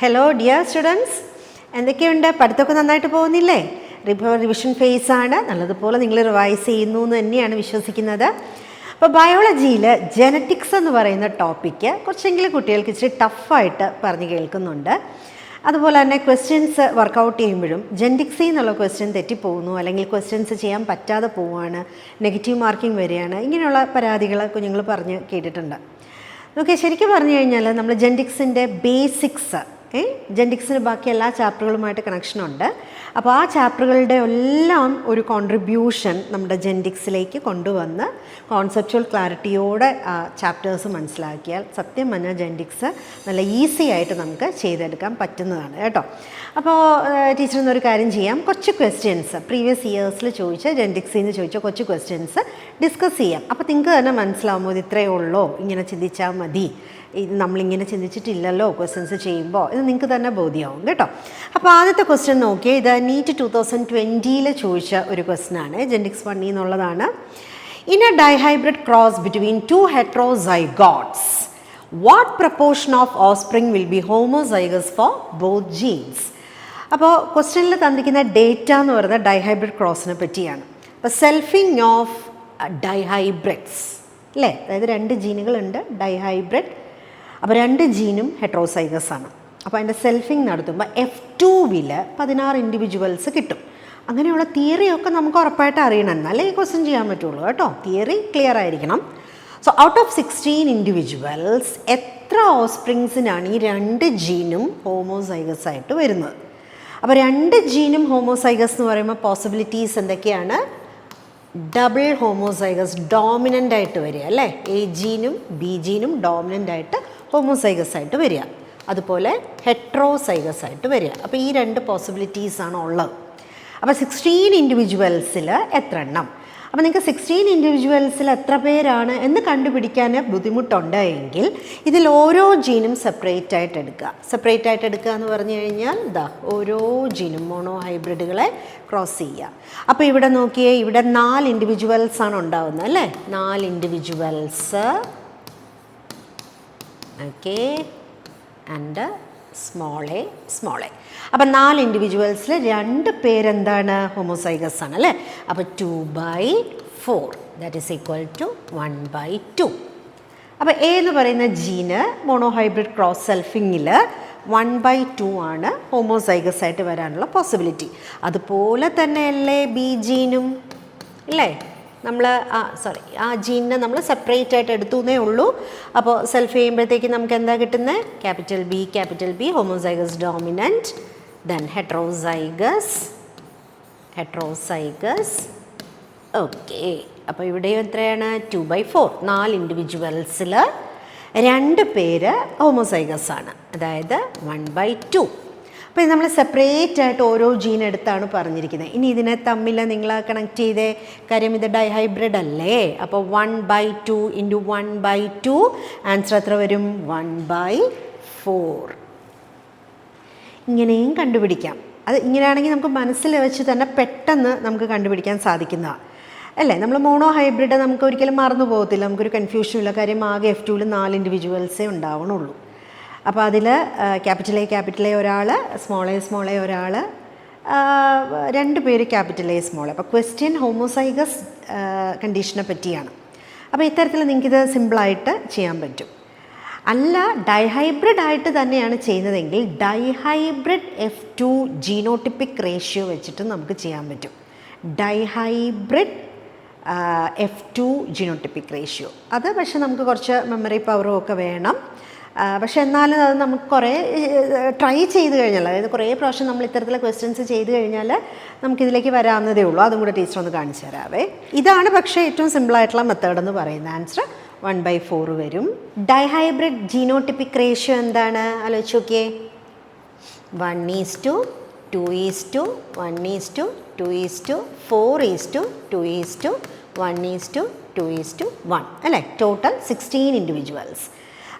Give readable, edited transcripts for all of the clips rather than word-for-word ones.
Hello dear students, എന്തൊക്കെയുണ്ട്? പഠിത്തമൊക്കെ നന്നായിട്ട് പോകുന്നില്ലേ? റിവിഷൻ ഫേസ് ആണ്, നല്ലതുപോലെ നിങ്ങൾ റിവൈസ് ചെയ്യുന്നു എന്ന് തന്നെയാണ് വിശ്വസിക്കുന്നത്. അപ്പോൾ ബയോളജിയിൽ ജെനറ്റിക്സ് എന്ന് പറയുന്ന ടോപ്പിക്ക് കുറച്ചെങ്കിലും കുട്ടികൾക്ക് ഇച്ചിരി ടഫായിട്ട് പറഞ്ഞ് കേൾക്കുന്നുണ്ട്. അതുപോലെ തന്നെ ക്വസ്റ്റ്യൻസ് വർക്കൗട്ട് ചെയ്യുമ്പോഴും ജെനറ്റിക്സിൽ നിന്നുള്ള ക്വസ്റ്റ്യൻ തെറ്റിപ്പോകുന്നു, അല്ലെങ്കിൽ ക്വസ്റ്റ്യൻസ് ചെയ്യാൻ പറ്റാതെ പോവുകയാണ്, നെഗറ്റീവ് മാർക്കിംഗ് വരികയാണ്, ഇങ്ങനെയുള്ള പരാതികൾ കുഞ്ഞുങ്ങൾ പറഞ്ഞ് കേട്ടിട്ടുണ്ട്. ഓക്കെ, ശരിക്കും പറഞ്ഞു കഴിഞ്ഞാൽ നമ്മൾ ജെനറ്റിക്സിൻ്റെ ബേസിക്സ്, ജെനറ്റിക്സിന് ബാക്കി എല്ലാ ചാപ്റ്ററുകളുമായിട്ട് കണക്ഷനുണ്ട്. അപ്പോൾ ആ ചാപ്റ്ററുകളുടെ എല്ലാം ഒരു കോൺട്രിബ്യൂഷൻ നമ്മുടെ ജെനറ്റിക്സിലേക്ക് കൊണ്ടുവന്ന് കോൺസെപ്ച്വൽ ക്ലാരിറ്റിയോടെ ആ ചാപ്റ്റേഴ്സ് മനസ്സിലാക്കിയാൽ സത്യം പറഞ്ഞാൽ ജെനറ്റിക്സ് നല്ല ഈസി ആയിട്ട് നമുക്ക് ചെയ്തെടുക്കാൻ പറ്റുന്നതാണ് കേട്ടോ. അപ്പോൾ ടീച്ചറിന്നൊരു കാര്യം ചെയ്യാം, കുറച്ച് ക്വസ്റ്റ്യൻസ് പ്രീവിയസ് ഇയേഴ്സിൽ ചോദിച്ച ജെനറ്റിക്സിൽ നിന്ന് ചോദിച്ച കുറച്ച് ക്വസ്റ്റ്യൻസ് ഡിസ്കസ് ചെയ്യാം. അപ്പോൾ നിങ്ങൾക്ക് തന്നെ മനസ്സിലാവുമ്പോൾ ഇത് ഇത്രയേ ഉള്ളൂ, ഇങ്ങനെ ചിന്തിച്ചാൽ മതി, ഇത് നമ്മളിങ്ങനെ ചിന്തിച്ചിട്ടില്ലല്ലോ ക്വസ്റ്റ്യൻസ് ചെയ്യുമ്പോൾ, ഇത് നിങ്ങൾക്ക് തന്നെ ബോധ്യമാവും കേട്ടോ. അപ്പോൾ ആദ്യത്തെ ക്വസ്റ്റ്യൻ നോക്കിയാൽ ഇത് നീറ്റ് 2020 ചോദിച്ച ഒരു ക്വസ്റ്റ്യനാണ്, ജെനറ്റിക്സ് 1 എന്നുള്ളതാണ്. In a dihybrid cross between 2 heterozygotes, what proportion of offspring will be homozygous for both genes? അപ്പോൾ ക്വസ്റ്റ്യനിൽ തന്നിരിക്കുന്ന ഡേറ്റ എന്ന് പറയുന്നത് ഡൈഹൈബ്രിഡ് ക്രോസിനെ പറ്റിയാണ്. അപ്പോൾ സെൽഫിങ് ഓഫ് ഡൈഹൈബ്രിഡ്സ് അല്ലേ, അതായത് 2 ജീനുകളുണ്ട് ഡൈഹൈബ്രിഡ്, അപ്പോൾ 2 ജീനും ഹെട്രോസൈഗസ് ആണ്. അപ്പോൾ അതിൻ്റെ സെൽഫിങ് നടത്തുമ്പോൾ F2-ൽ 16 ഇൻഡിവിജ്വൽസ് കിട്ടും. അങ്ങനെയുള്ള തിയറിയൊക്കെ നമുക്ക് ഉറപ്പായിട്ട് അറിയണം, എന്നാലേ ഈ ക്വസ്റ്റ്യൻ ചെയ്യാൻ പറ്റുള്ളൂ കേട്ടോ. തിയറി ക്ലിയർ ആയിരിക്കണം. സോ ഔട്ട് ഓഫ് 16 ഇൻഡിവിജ്വൽസ് എത്ര ഓസ്പ്രിങ്സിനാണ് ഈ 2 ജീനും ഹോമോസൈഗസ് ആയിട്ട് വരുന്നത്? അപ്പോൾ 2 ജീനും ഹോമോസൈഗസ് എന്ന് പറയുമ്പോൾ പോസിബിലിറ്റീസ് എന്തൊക്കെയാണ്? ഡബിൾ ഹോമോസൈഗസ് ഡോമിനൻ്റ് ആയിട്ട് വരിക അല്ലേ, എ ജീനും ബി ജീനും ഡോമിനൻ്റ് ആയിട്ട് ഹോമോസൈഗസ് ആയിട്ട് വരിക, അതുപോലെ ഹെട്രോസൈഗസ് ആയിട്ട് വരിക. അപ്പോൾ ഈ 2 പോസിബിലിറ്റീസാണ് ഉള്ളത്. അപ്പോൾ 16 ഇൻഡിവിജ്വൽസിൽ എത്ര എണ്ണം? അപ്പോൾ നിങ്ങൾക്ക് 16 ഇൻഡിവിജ്വൽസിൽ എത്ര പേരാണ് എന്ന് കണ്ടുപിടിക്കാൻ ബുദ്ധിമുട്ടുണ്ട് എങ്കിൽ ഇതിൽ ഓരോ ജീനും സെപ്പറേറ്റ് ആയിട്ട് എടുക്കുക. സെപ്പറേറ്റ് ആയിട്ട് എടുക്കുക എന്ന് പറഞ്ഞു കഴിഞ്ഞാൽ ഇതാ ഓരോ ജീനും മോണോ ഹൈബ്രിഡുകളെ ക്രോസ് ചെയ്യുക. അപ്പോൾ ഇവിടെ നോക്കിയേ, ഇവിടെ 4 ഇൻഡിവിജ്വൽസ് ആണ് ഉണ്ടാവുന്നത് അല്ലേ, 4 individuals. Okay, and small A. അപ്പം 4 ഇൻഡിവിജ്വൽസിൽ 2 പേരെന്താണ് ഹോമോസൈഗസ് ആണ് അല്ലേ. അപ്പോൾ 2/4 ദാറ്റ് ഈസ് ഈക്വൽ ടു 1/2. അപ്പോൾ എ എന്ന് പറയുന്ന ജീന് മോണോഹൈബ്രിഡ് ക്രോസ് സെൽഫിങ്ങിൽ 1/2 ആണ് ഹോമോസൈഗസ് ആയിട്ട് വരാനുള്ള പോസിബിലിറ്റി. അതുപോലെ തന്നെയല്ലേ ബി ജീനും ഇല്ലേ, നമ്മൾ ആ ജീനിനെ നമ്മൾ സെപ്പറേറ്റ് ആയിട്ട് എടുത്തുന്നേ ഉള്ളൂ. അപ്പോൾ സെൽഫ് ചെയ്യുമ്പോഴത്തേക്ക് നമുക്ക് എന്താ കിട്ടുന്നത്? Capital B homozygous dominant, then heterozygous. Okay, അപ്പോൾ ഇവിടെ എത്രയാണ്? 2/4. 4 ഇൻഡിവിജ്വൽസിൽ 2 പേര് ഹോമോസൈഗസ് ആണ്, അതായത് 1/2. അപ്പോൾ ഇത് നമ്മൾ സെപ്പറേറ്റ് ആയിട്ട് ഓരോ ജീൻ എടുത്താണ് പറഞ്ഞിരിക്കുന്നത്. ഇനി ഇതിനെ തമ്മിൽ നിങ്ങൾ കണക്ട് ചെയ്തേ, കാര്യം ഇത് ഡൈഹൈബ്രിഡ് അല്ലേ. അപ്പോൾ 1/2 ഇൻറ്റു 1/2 ആൻസർ എത്ര വരും? 1/4. ഇങ്ങനെയും കണ്ടുപിടിക്കാം. അത് ഇങ്ങനെയാണെങ്കിൽ നമുക്ക് മനസ്സിൽ വെച്ച് തന്നെ പെട്ടെന്ന് നമുക്ക് കണ്ടുപിടിക്കാൻ സാധിക്കുന്നതാണ് അല്ലേ. നമ്മൾ മോണോ ഹൈബ്രിഡ് നമുക്ക് ഒരിക്കലും മറന്നു പോകത്തില്ല, നമുക്കൊരു കൺഫ്യൂഷനില്ല. കാര്യം ആകെ F2-ൽ 4 ഇൻഡിവിജ്വൽസേ ഉണ്ടാവണുള്ളൂ. അപ്പോൾ അതിൽ ക്യാപിറ്റൽ എ ഒരാൾ, സ്മോൾ എ ഒരാൾ, 2 പേര് ക്യാപിറ്റൽ എ സ്മോൾ എ. അപ്പോൾ ക്വസ്റ്റ്യൻ ഹോമോസൈഗസ് കണ്ടീഷനെ പറ്റിയാണ്. അപ്പോൾ ഇത്തരത്തിൽ നിങ്ങൾക്കിത് സിമ്പിളായിട്ട് ചെയ്യാൻ പറ്റും. അല്ല ഡൈഹൈബ്രിഡ് ആയിട്ട് തന്നെയാണ് ചെയ്യുന്നതെങ്കിൽ ഡൈഹൈബ്രിഡ് F2 ജീനോട്ടിപ്പിക് റേഷ്യോ വെച്ചിട്ട് നമുക്ക് ചെയ്യാൻ പറ്റും. ഡൈഹൈബ്രിഡ് F2 ജീനോട്ടിപ്പിക് റേഷ്യോ, അത് പക്ഷേ നമുക്ക് കുറച്ച് മെമ്മറി പവറും ഒക്കെ വേണം. പക്ഷെ എന്നാലും അത് നമുക്ക് കുറേ ട്രൈ ചെയ്ത് കഴിഞ്ഞാൽ, അതായത് കുറേ പ്രാവശ്യം നമ്മൾ ഇത്തരത്തിലുള്ള ക്വസ്റ്റ്യൻസ് ചെയ്ത് കഴിഞ്ഞാൽ നമുക്കിതിലേക്ക് വരാവുന്നതേ ഉള്ളൂ. അതും കൂടെ ടീച്ചർ ഒന്ന് കാണിച്ചു തരാവേ. ഇതാണ് പക്ഷേ ഏറ്റവും സിമ്പിളായിട്ടുള്ള മെത്തേഡ് എന്ന് പറയുന്നത്. ആൻസർ 1/4 വരും. ഡൈഹൈബ്രിഡ് ജീനോട്ടിപ്പിക് റേഷ്യോ എന്താണ് ആലോചിച്ച് നോക്കിയേ. 1:2:2:4:2:1:1 അല്ലേ. Total 16 individuals.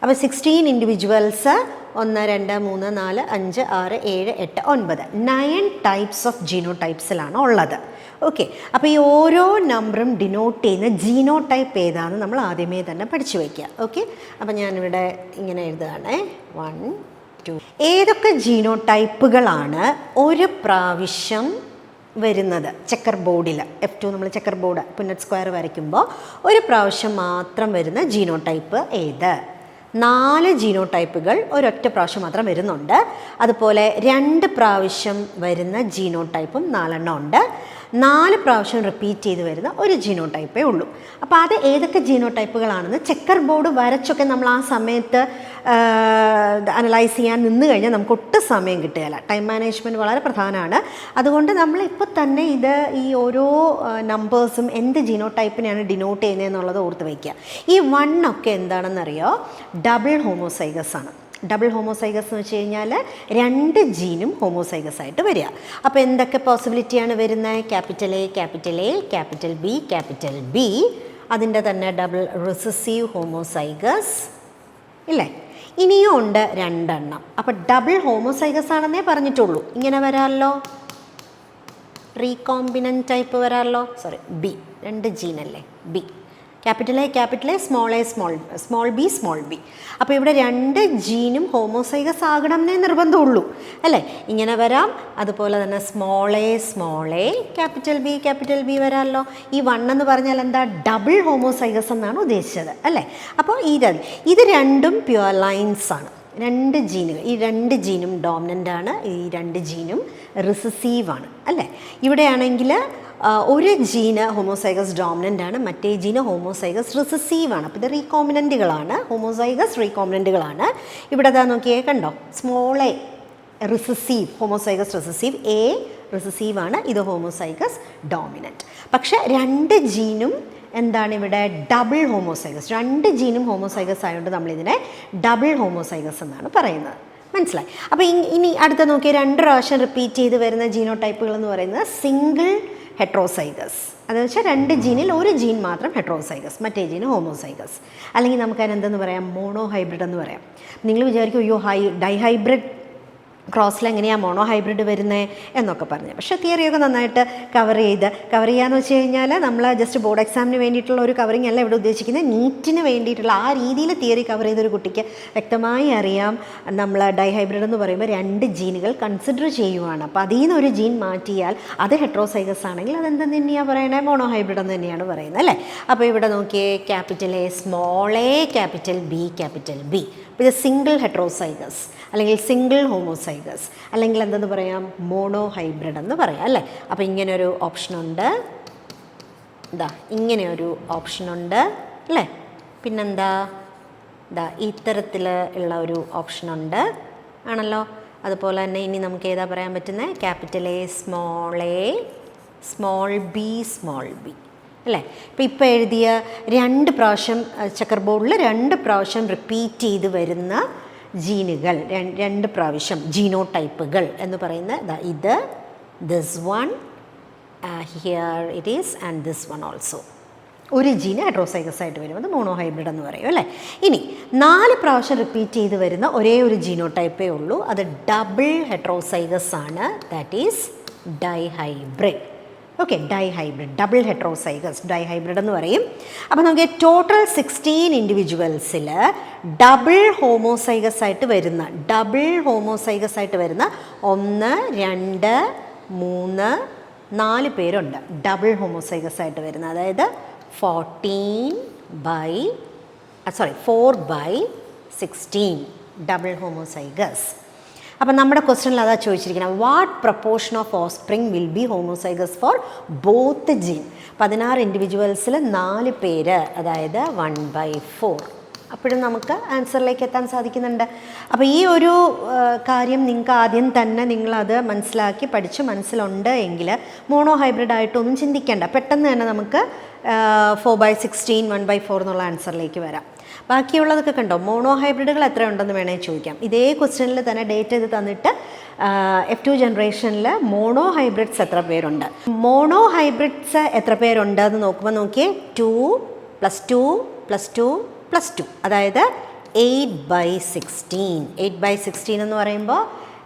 അപ്പോൾ 16 ഇൻഡിവിജ്വൽസ് 1, 2, 3, 4, 5, 6, 7, 8, 9 9 ടൈപ്സ് ഓഫ് ജീനോടൈപ്സിലാണ് ഉള്ളത്. ഓക്കെ, അപ്പോൾ ഈ ഓരോ നമ്പറും ഡിനോട്ട് ചെയ്യുന്ന ജീനോടൈപ്പ് ഏതാണെന്ന് നമ്മൾ ആദ്യമേ തന്നെ പഠിച്ചു വയ്ക്കുക. ഓക്കെ, അപ്പോൾ ഞാനിവിടെ ഇങ്ങനെ എഴുതുകയാണേ. 1, F2. ഏതൊക്കെ ജീനോടൈപ്പുകളാണ് ഒരു പ്രാവശ്യം വരുന്നത് ചെക്കർ ബോർഡിൽ? F2 നമ്മൾ ചെക്കർ ബോർഡ് പുന്നറ്റ് സ്ക്വയർ വരയ്ക്കുമ്പോൾ ഒരു പ്രാവശ്യം മാത്രം വരുന്ന ജീനോടൈപ്പ് ഏത്? 4 ജീനോടൈപ്പുകൾ ഒരൊറ്റ പ്രാവശ്യം മാത്രം വരുന്നുണ്ട്. അതുപോലെ 2 പ്രാവശ്യം വരുന്ന ജീനോടൈപ്പും 4 ഉണ്ട്. 4 പ്രാവശ്യം റിപ്പീറ്റ് ചെയ്ത് വരുന്ന ഒരു ജീനോടൈപ്പേ ഉള്ളൂ. അപ്പോൾ അത് ഏതൊക്കെ ജീനോടൈപ്പുകളാണെന്ന് ചെക്കർ ബോർഡ് വരച്ചൊക്കെ നമ്മൾ ആ സമയത്ത് അനലൈസ് ചെയ്യാൻ നിന്ന് കഴിഞ്ഞാൽ നമുക്ക് ഒട്ടും സമയം കിട്ടുകയില്ല. ടൈം മാനേജ്മെൻറ്റ് വളരെ പ്രധാനമാണ്. അതുകൊണ്ട് നമ്മളിപ്പോൾ തന്നെ ഇത് ഈ ഓരോ നമ്പേഴ്സും എന്ത് ജീനോടൈപ്പിനെയാണ് ഡിനോട്ട് ചെയ്യുന്നതെന്നുള്ളത് ഓർത്ത് വയ്ക്കുക. ഈ 1 ഒക്കെ എന്താണെന്നറിയോ? ഡബിൾ ഹോമോസൈഗസ് ആണ്. ഡബിൾ ഹോമോസൈഗസ് എന്ന് വെച്ച് കഴിഞ്ഞാൽ 2 ജീനും ഹോമോസൈഗസ് ആയിട്ട് വരിക. അപ്പോൾ എന്തൊക്കെ പോസിബിലിറ്റിയാണ് വരുന്നത്? Capital A, capital A, capital B, capital B, അതിൻ്റെ തന്നെ ഡബിൾ റിസസീവ് ഹോമോസൈഗസ് ഇല്ലേ? ഇനിയും ഉണ്ട് 2 എണ്ണം. അപ്പോൾ ഡബിൾ ഹോമോസൈഗസ് ആണെന്നേ പറഞ്ഞിട്ടുള്ളൂ. ഇങ്ങനെ വരാമല്ലോ, റീകോമ്പിനൻ്റ് ടൈപ്പ് വരാമല്ലോ. സോറി, ബി, 2 ജീനല്ലേ, B, capital A, capital A, small A, small B, small B. അപ്പോൾ ഇവിടെ 2 ജീനും ഹോമോസൈഗസ് ആകണം എന്നേ നിർബന്ധമുള്ളൂ അല്ലേ? ഇങ്ങനെ വരാം. അതുപോലെ തന്നെ സ്മോൾ എ, ക്യാപിറ്റൽ ബി വരാമല്ലോ. ഈ 1 എന്ന് പറഞ്ഞാൽ എന്താ? ഡബിൾ ഹോമോസൈഗസ് എന്നാണ് ഉദ്ദേശിച്ചത് അല്ലേ? അപ്പോൾ ഇത് രണ്ടും പ്യുവർ ലൈൻസ് ആണ്. 2 ജീനുകൾ, ഈ 2 ജീനും ഡോമിനൻ്റ് ആണ്, ഈ 2 ജീനും റിസസീവ് ആണ് അല്ലേ? ഇവിടെയാണെങ്കിൽ ഒരു ജീന് ഹോമോസൈഗസ് ഡോമിനൻ്റ് ആണ്, മറ്റേ ജീന് ഹോമോസൈഗസ് റിസസീവ് ആണ്. അപ്പോൾ ഇത് റീകോമിനൻറ്റുകളാണ്, ഹോമോസൈഗസ് റീകോമിനൻറ്റുകളാണ്. ഇവിടെ അതാ നോക്കിയേ, കണ്ടോ? Small A recessive, homozygous recessive, A recessive ആണ്, ഇത് ഹോമോസൈഗസ് ഡോമിനൻറ്റ്. പക്ഷേ 2 ജീനും എന്താണ് ഇവിടെ? Double homozygous. 2 ജീനും ഹോമോസൈഗസ് ആയതുകൊണ്ട് നമ്മളിതിനെ ഡബിൾ ഹോമോസൈഗസ് എന്നാണ് പറയുന്നത്. മനസ്സിലായി? അപ്പോൾ ഇനി അടുത്ത നോക്കിയാൽ 2 പ്രാവശ്യം റിപ്പീറ്റ് ചെയ്ത് വരുന്ന ജീനോടൈപ്പുകൾ എന്ന് പറയുന്നത് സിംഗിൾ ഹെട്രോസൈഗസ്. അതെന്ന് വെച്ചാൽ 2 ജീനിൽ ഒരു ജീൻ മാത്രം ഹെട്രോസൈഗസ്, മറ്റേ ജീന് ഹോമോസൈഗസ്. അല്ലെങ്കിൽ നമുക്കതിനെന്തെന്ന് പറയാം? മോണോ ഹൈബ്രിഡ് എന്ന് പറയാം. നിങ്ങൾ വിചാരിക്കും അയ്യോ ഡൈഹൈബ്രിഡ് ക്രോസിൽ എങ്ങനെയാണ് മോണോ ഹൈബ്രിഡ് വരുന്നത് എന്നൊക്കെ പറഞ്ഞു. പക്ഷേ തിയറിയൊക്കെ നന്നായിട്ട് കവർ ചെയ്യാന്ന് വെച്ച് കഴിഞ്ഞാൽ നമ്മൾ ജസ്റ്റ് ബോർഡ് എക്സാമിന് വേണ്ടിയിട്ടുള്ള ഒരു കവറിങ് അല്ല ഇവിടെ ഉദ്ദേശിക്കുന്നത്. നീറ്റിന് വേണ്ടിയിട്ടുള്ള ആ രീതിയിൽ തിയറി കവർ ചെയ്തൊരു കുട്ടിക്ക് വ്യക്തമായി അറിയാം നമ്മൾ ഡൈഹൈബ്രിഡ് എന്ന് പറയുമ്പോൾ 2 ജീനുകൾ കൺസിഡർ ചെയ്യുവാണ്. അപ്പോൾ അതിൽ നിന്ന് ഒരു ജീൻ മാറ്റിയാൽ അത് ഹെട്രോസൈഗസ് ആണെങ്കിൽ അതെന്തെന്ന് തന്നെയാണ് പറയണേ? മോണോ ഹൈബ്രിഡ് എന്ന് തന്നെയാണ് പറയുന്നത് അല്ലേ? അപ്പോൾ ഇവിടെ നോക്കിയേ, capital A, small A, capital B, capital B. അപ്പോൾ ഇത് സിംഗിൾ ഹെട്രോസൈഗസ് അല്ലെങ്കിൽ സിംഗിൾ ഹോമോസൈഗസ്, അല്ലെങ്കിൽ എന്തെന്ന് പറയാം? മോണോ ഹൈബ്രിഡ് എന്ന് പറയാം അല്ലേ? അപ്പോൾ ഇങ്ങനെയൊരു ഓപ്ഷനുണ്ട്, ഇങ്ങനെയൊരു ഓപ്ഷനുണ്ട് അല്ലേ? പിന്നെന്താ? ഇത്തരത്തിൽ ഉള്ള ഒരു ഓപ്ഷനുണ്ട് ആണല്ലോ. അതുപോലെ തന്നെ ഇനി നമുക്ക് ഏതാ പറയാൻ പറ്റുന്നത്? Capital A, small B, small B അല്ലേ? ഇപ്പോൾ എഴുതിയ 2 പ്രാവശ്യം ചെക്കർ ബോർഡിൽ 2 പ്രാവശ്യം റിപ്പീറ്റ് ചെയ്ത് വരുന്ന ജീനുകൾ, 2 പ്രാവശ്യം ജീനോടൈപ്പുകൾ എന്ന് പറയുന്നത് ഇത്, this one, here it is, and this one also. ഒരു ജീന് ഹെട്രോസൈഗസ് ആയിട്ട് വരും, അത് മോണോ ഹൈബ്രിഡ് എന്ന് പറയും അല്ലേ? ഇനി 4 പ്രാവശ്യം റിപ്പീറ്റ് ചെയ്ത് വരുന്ന ഒരേ ഒരു ജീനോടൈപ്പേ ഉള്ളൂ, അത് ഡബിൾ ഹെട്രോസൈഗസ് ആണ്, that is dihybrid. Okay, dihybrid, double heterozygous, dihybrid എന്ന് പറയും. അപ്പോൾ നമുക്ക് ടോട്ടൽ 16 ഇൻഡിവിജ്വൽസിൽ ഡബിൾ ഹോമോസൈഗസ് ആയിട്ട് വരുന്ന 1, 2, 3, 4 പേരുണ്ട് ഡബിൾ ഹോമോസൈഗസ് ആയിട്ട് വരുന്ന. അതായത് 4/16 ഡബിൾ ഹോമോസൈഗസ്. അപ്പം നമ്മുടെ ക്വസ്റ്റ്യനിൽ അതാ ചോദിച്ചിരിക്കുന്നത്, what proportion of offspring will be homozygous for both gene? 16 ഇൻഡിവിജ്വൽസിൽ 4 പേര്, അതായത് 1/4. അപ്പോഴും നമുക്ക് ആൻസറിലേക്ക് എത്താൻ സാധിക്കുന്നുണ്ട്. അപ്പോൾ ഈ ഒരു കാര്യം നിങ്ങൾക്ക് ആദ്യം തന്നെ നിങ്ങളത് മനസ്സിലാക്കി പഠിച്ച് മനസ്സിലുണ്ട് എങ്കിൽ മോണോ ഹൈബ്രിഡ് ആയിട്ടൊന്നും ചിന്തിക്കേണ്ട, പെട്ടെന്ന് തന്നെ നമുക്ക് 4/16, 1/4 എന്നുള്ള ആൻസറിലേക്ക് വരാം. ബാക്കിയുള്ളതൊക്കെ കണ്ടോ? മോണോ ഹൈബ്രിഡുകൾ എത്ര ഉണ്ടെന്ന് വേണമെങ്കിൽ ചോദിക്കാം. ഇതേ ക്വസ്റ്റ്യനിൽ തന്നെ ഡേറ്റ് ചെയ്ത് തന്നിട്ട് F2 ജനറേഷനിൽ മോണോ ഹൈബ്രിഡ്സ് എത്ര പേരുണ്ട്, മോണോ ഹൈബ്രിഡ്സ് എത്ര പേരുണ്ട് എന്ന് നോക്കുമ്പോൾ നോക്കിയേ, 2 + 2 + 2 + 2, അതായത് 8/16. 8/16 എന്ന് പറയുമ്പോൾ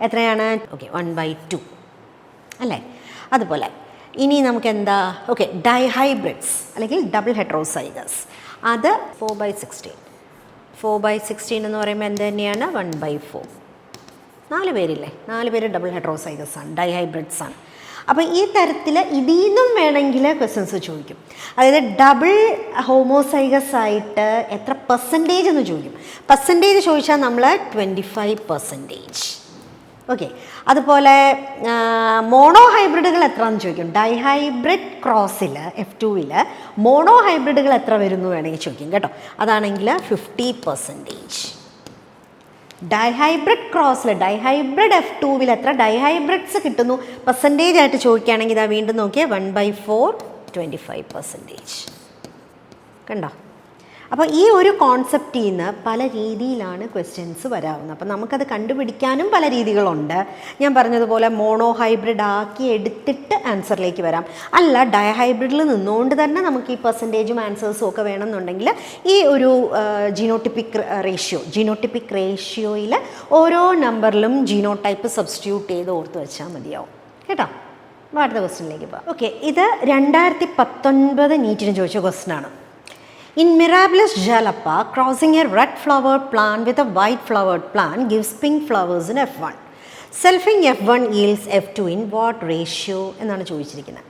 എത്രയാണ്? ഓക്കെ, 1/2 അല്ലേ? അതുപോലെ ഇനി നമുക്ക് എന്താ? ഓക്കെ, ഡൈഹൈബ്രിഡ്സ് അല്ലെങ്കിൽ ഡബിൾ ഹെട്രോസൈഗസ്, അത് 4/16. 4/16 എന്ന് പറയുമ്പോൾ എന്ത് തന്നെയാണ്? 1/4. 4 പേരില്ലേ, 4 പേര് ഡബിൾ ഹെട്രോസൈഗസ് ആണ്, ഡൈഹൈബ്രിഡ്സ് ആണ്. അപ്പോൾ ഈ തരത്തിൽ ഇതിൽ നിന്നും വേണമെങ്കിൽ ക്വസ്റ്റ്യൻസ് ചോദിക്കും. അതായത് ഡബിൾ ഹോമോസൈഗസ് ആയിട്ട് എത്ര പെർസെൻറ്റേജ് എന്ന് ചോദിക്കും. പെർസെൻറ്റേജ് ചോദിച്ചാൽ നമ്മൾ 25%. ഓക്കെ. അതുപോലെ മോണോ ഹൈബ്രിഡുകൾ എത്രയാണെന്ന് ചോദിക്കും. ഡൈഹൈബ്രിഡ് ക്രോസിൽ F2-ൽ മോണോ ഹൈബ്രിഡുകൾ എത്ര വരുന്നു വേണമെങ്കിൽ ചോദിക്കും കേട്ടോ. അതാണെങ്കിൽ 50%. ഡൈഹൈബ്രിഡ് ക്രോസിൽ ഡൈഹൈബ്രിഡ് F2-ൽ എത്ര ഡൈഹൈബ്രിഡ്സ് കിട്ടുന്നു പെർസെൻറ്റേജ് ആയിട്ട് ചോദിക്കുകയാണെങ്കിൽ ഇതാ വീണ്ടും നോക്കിയാൽ 1/4 25%. കണ്ടോ? അപ്പോൾ ഈ ഒരു കോൺസെപ്റ്റിൽ നിന്ന് പല രീതിയിലാണ് ക്വസ്റ്റ്യൻസ് വരാവുന്നത്. അപ്പോൾ നമുക്കത് കണ്ടുപിടിക്കാനും പല രീതികളുണ്ട്. ഞാൻ പറഞ്ഞതുപോലെ മോണോ ഹൈബ്രിഡ് ആക്കി എടുത്തിട്ട് ആൻസറിലേക്ക് വരാം. അല്ല, ഡൈഹൈബ്രിഡിൽ നിന്നുകൊണ്ട് തന്നെ നമുക്ക് ഈ പെർസെൻറ്റേജും ആൻസേഴ്സും ഒക്കെ വേണമെന്നുണ്ടെങ്കിൽ ഈ ഒരു ജീനോട്ടിപ്പിക് റേഷ്യോയിൽ ഓരോ നമ്പറിലും ജീനോടൈപ്പ് സബ്സ്റ്റിറ്റ്യൂട്ട് ചെയ്ത് ഓർത്ത് വെച്ചാൽ മതിയാവും കേട്ടോ. അടുത്ത ക്വസ്റ്റ്യനിലേക്ക് പോകാം. ഓക്കെ, ഇത് 2019 നീറ്റിന് ചോദിച്ച ക്വസ്റ്റ്യനാണ്. In Mirabilis jalapa, crossing a red flowered plant with a white flowered plant gives pink flowers in F1. Selfing F1 yields F2 in what ratio എന്നാണ് ചോദിച്ചിരിക്കുന്നത്.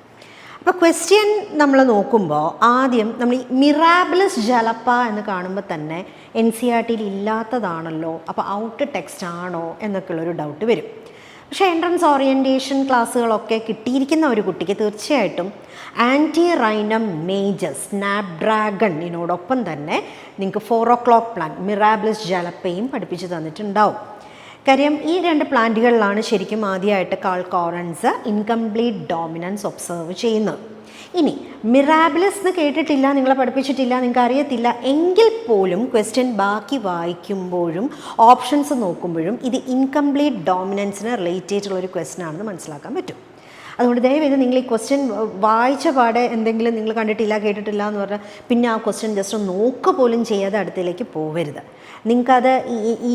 അപ്പോൾ ക്വസ്റ്റ്യൻ നമ്മൾ നോക്കുമ്പോൾ ആദ്യം നമ്മൾ ഈ മിറാബിലസ് ജലപ്പ എന്ന് കാണുമ്പോൾ തന്നെ NCERT-യിൽ ഇല്ലാത്തതാണല്ലോ, അപ്പോൾ ഔട്ട് ടെക്സ്റ്റ് ആണോ എന്നൊക്കെയുള്ളൊരു ഡൗട്ട് വരും. പക്ഷേ എൻട്രൻസ് ഓറിയൻറ്റേഷൻ ക്ലാസ്സുകളൊക്കെ കിട്ടിയിരിക്കുന്ന ഒരു കുട്ടിക്ക് തീർച്ചയായിട്ടും ആൻറ്റി റൈനം മേജർ സ്നാപ്ഡ്രാഗണിനോടൊപ്പം തന്നെ നിങ്ങൾക്ക് 4 o'clock പ്ലാന്റ് മിറാബിലസ് ജലപ്പയും പഠിപ്പിച്ച് തന്നിട്ടുണ്ടാവും. കാര്യം ഈ 2 പ്ലാന്റുകളിലാണ് ശരിക്കും ആദ്യമായിട്ട് call Correns incomplete dominance observe ചെയ്യുന്നത്. ഇനി മിറാബിലസ് എന്ന് കേട്ടിട്ടില്ല, നിങ്ങളെ പഠിപ്പിച്ചിട്ടില്ല, നിങ്ങൾക്ക് അറിയത്തില്ല എങ്കിൽ പോലും ക്വസ്റ്റ്യൻ ബാക്കി വായിക്കുമ്പോഴും ഓപ്ഷൻസ് നോക്കുമ്പോഴും ഇത് ഇൻകംപ്ലീറ്റ് ഡോമിനൻസിന് റിലേറ്റ് ചെയ്തിട്ടുള്ളൊരു ക്വസ്റ്റ്യൻ ആണെന്ന് മനസ്സിലാക്കാൻ പറ്റും. അതുകൊണ്ട് ദയവേത് നിങ്ങൾ ഈ ക്വസ്റ്റ്യൻ വായിച്ച പാടെ എന്തെങ്കിലും നിങ്ങൾ കണ്ടിട്ടില്ല കേട്ടിട്ടില്ല എന്ന് പറഞ്ഞാൽ പിന്നെ ആ ക്വസ്റ്റ്യൻ ജസ്റ്റ് നോക്കുക പോലും ചെയ്യാതെ അടുത്തേക്ക് പോവരുത്. നിങ്ങൾക്കത്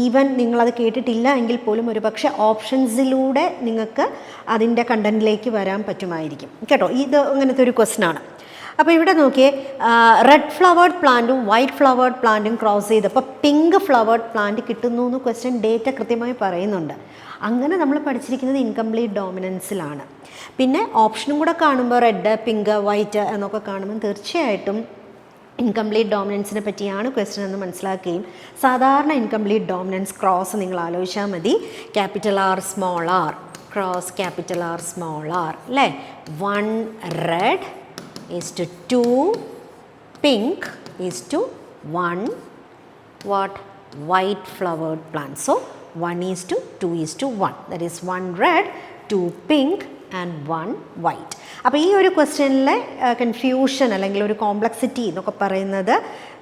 ഈവൻ നിങ്ങളത് കേട്ടിട്ടില്ല എങ്കിൽ പോലും ഒരു പക്ഷേ ഓപ്ഷൻസിലൂടെ നിങ്ങൾക്ക് അതിൻ്റെ കണ്ടൻറ്റിലേക്ക് വരാൻ പറ്റുമായിരിക്കും കേട്ടോ. ഇത് അങ്ങനത്തെ ഒരു ക്വസ്റ്റ്യനാണ്. അപ്പോൾ ഇവിടെ നോക്കിയേ, റെഡ് ഫ്ലവേർഡ് പ്ലാന്റും വൈറ്റ് ഫ്ലവേർഡ് പ്ലാന്റും ക്രോസ് ചെയ്തപ്പോൾ പിങ്ക് ഫ്ലവേർഡ് പ്ലാന്റ് കിട്ടുന്നു എന്ന് ക്വസ്റ്റ്യൻ ഡേറ്റ കൃത്യമായി പറയുന്നുണ്ട്. അങ്ങനെ നമ്മൾ പഠിച്ചിരിക്കുന്നത് ഇൻകംപ്ലീറ്റ് ഡോമിനൻസിലാണ്. പിന്നെ ഓപ്ഷനും കൂടെ കാണുമ്പോൾ റെഡ്, പിങ്ക്, വൈറ്റ് എന്നൊക്കെ കാണുമ്പോൾ തീർച്ചയായിട്ടും ഇൻകംപ്ലീറ്റ് ഡോമിനൻസിനെ പറ്റിയാണ് ക്വസ്റ്റ്യൻ എന്ന് മനസ്സിലാക്കുകയും സാധാരണ ഇൻകംപ്ലീറ്റ് ഡോമിനൻസ് ക്രോസ് നിങ്ങൾ ആലോചിച്ചാൽ മതി. Capital R small r cross capital R small r അല്ലേ. 1 red is to 2 pink is to 1 what white flowered plant. So 1 is to 2 is to 1. That is 1 red 2 pink and 1 white. അപ്പോൾ ഈ ഒരു ക്വസ്റ്റ്യനിലെ confusion അല്ലെങ്കിൽ ഒരു complexity എന്നൊക്കെ പറയുന്നത്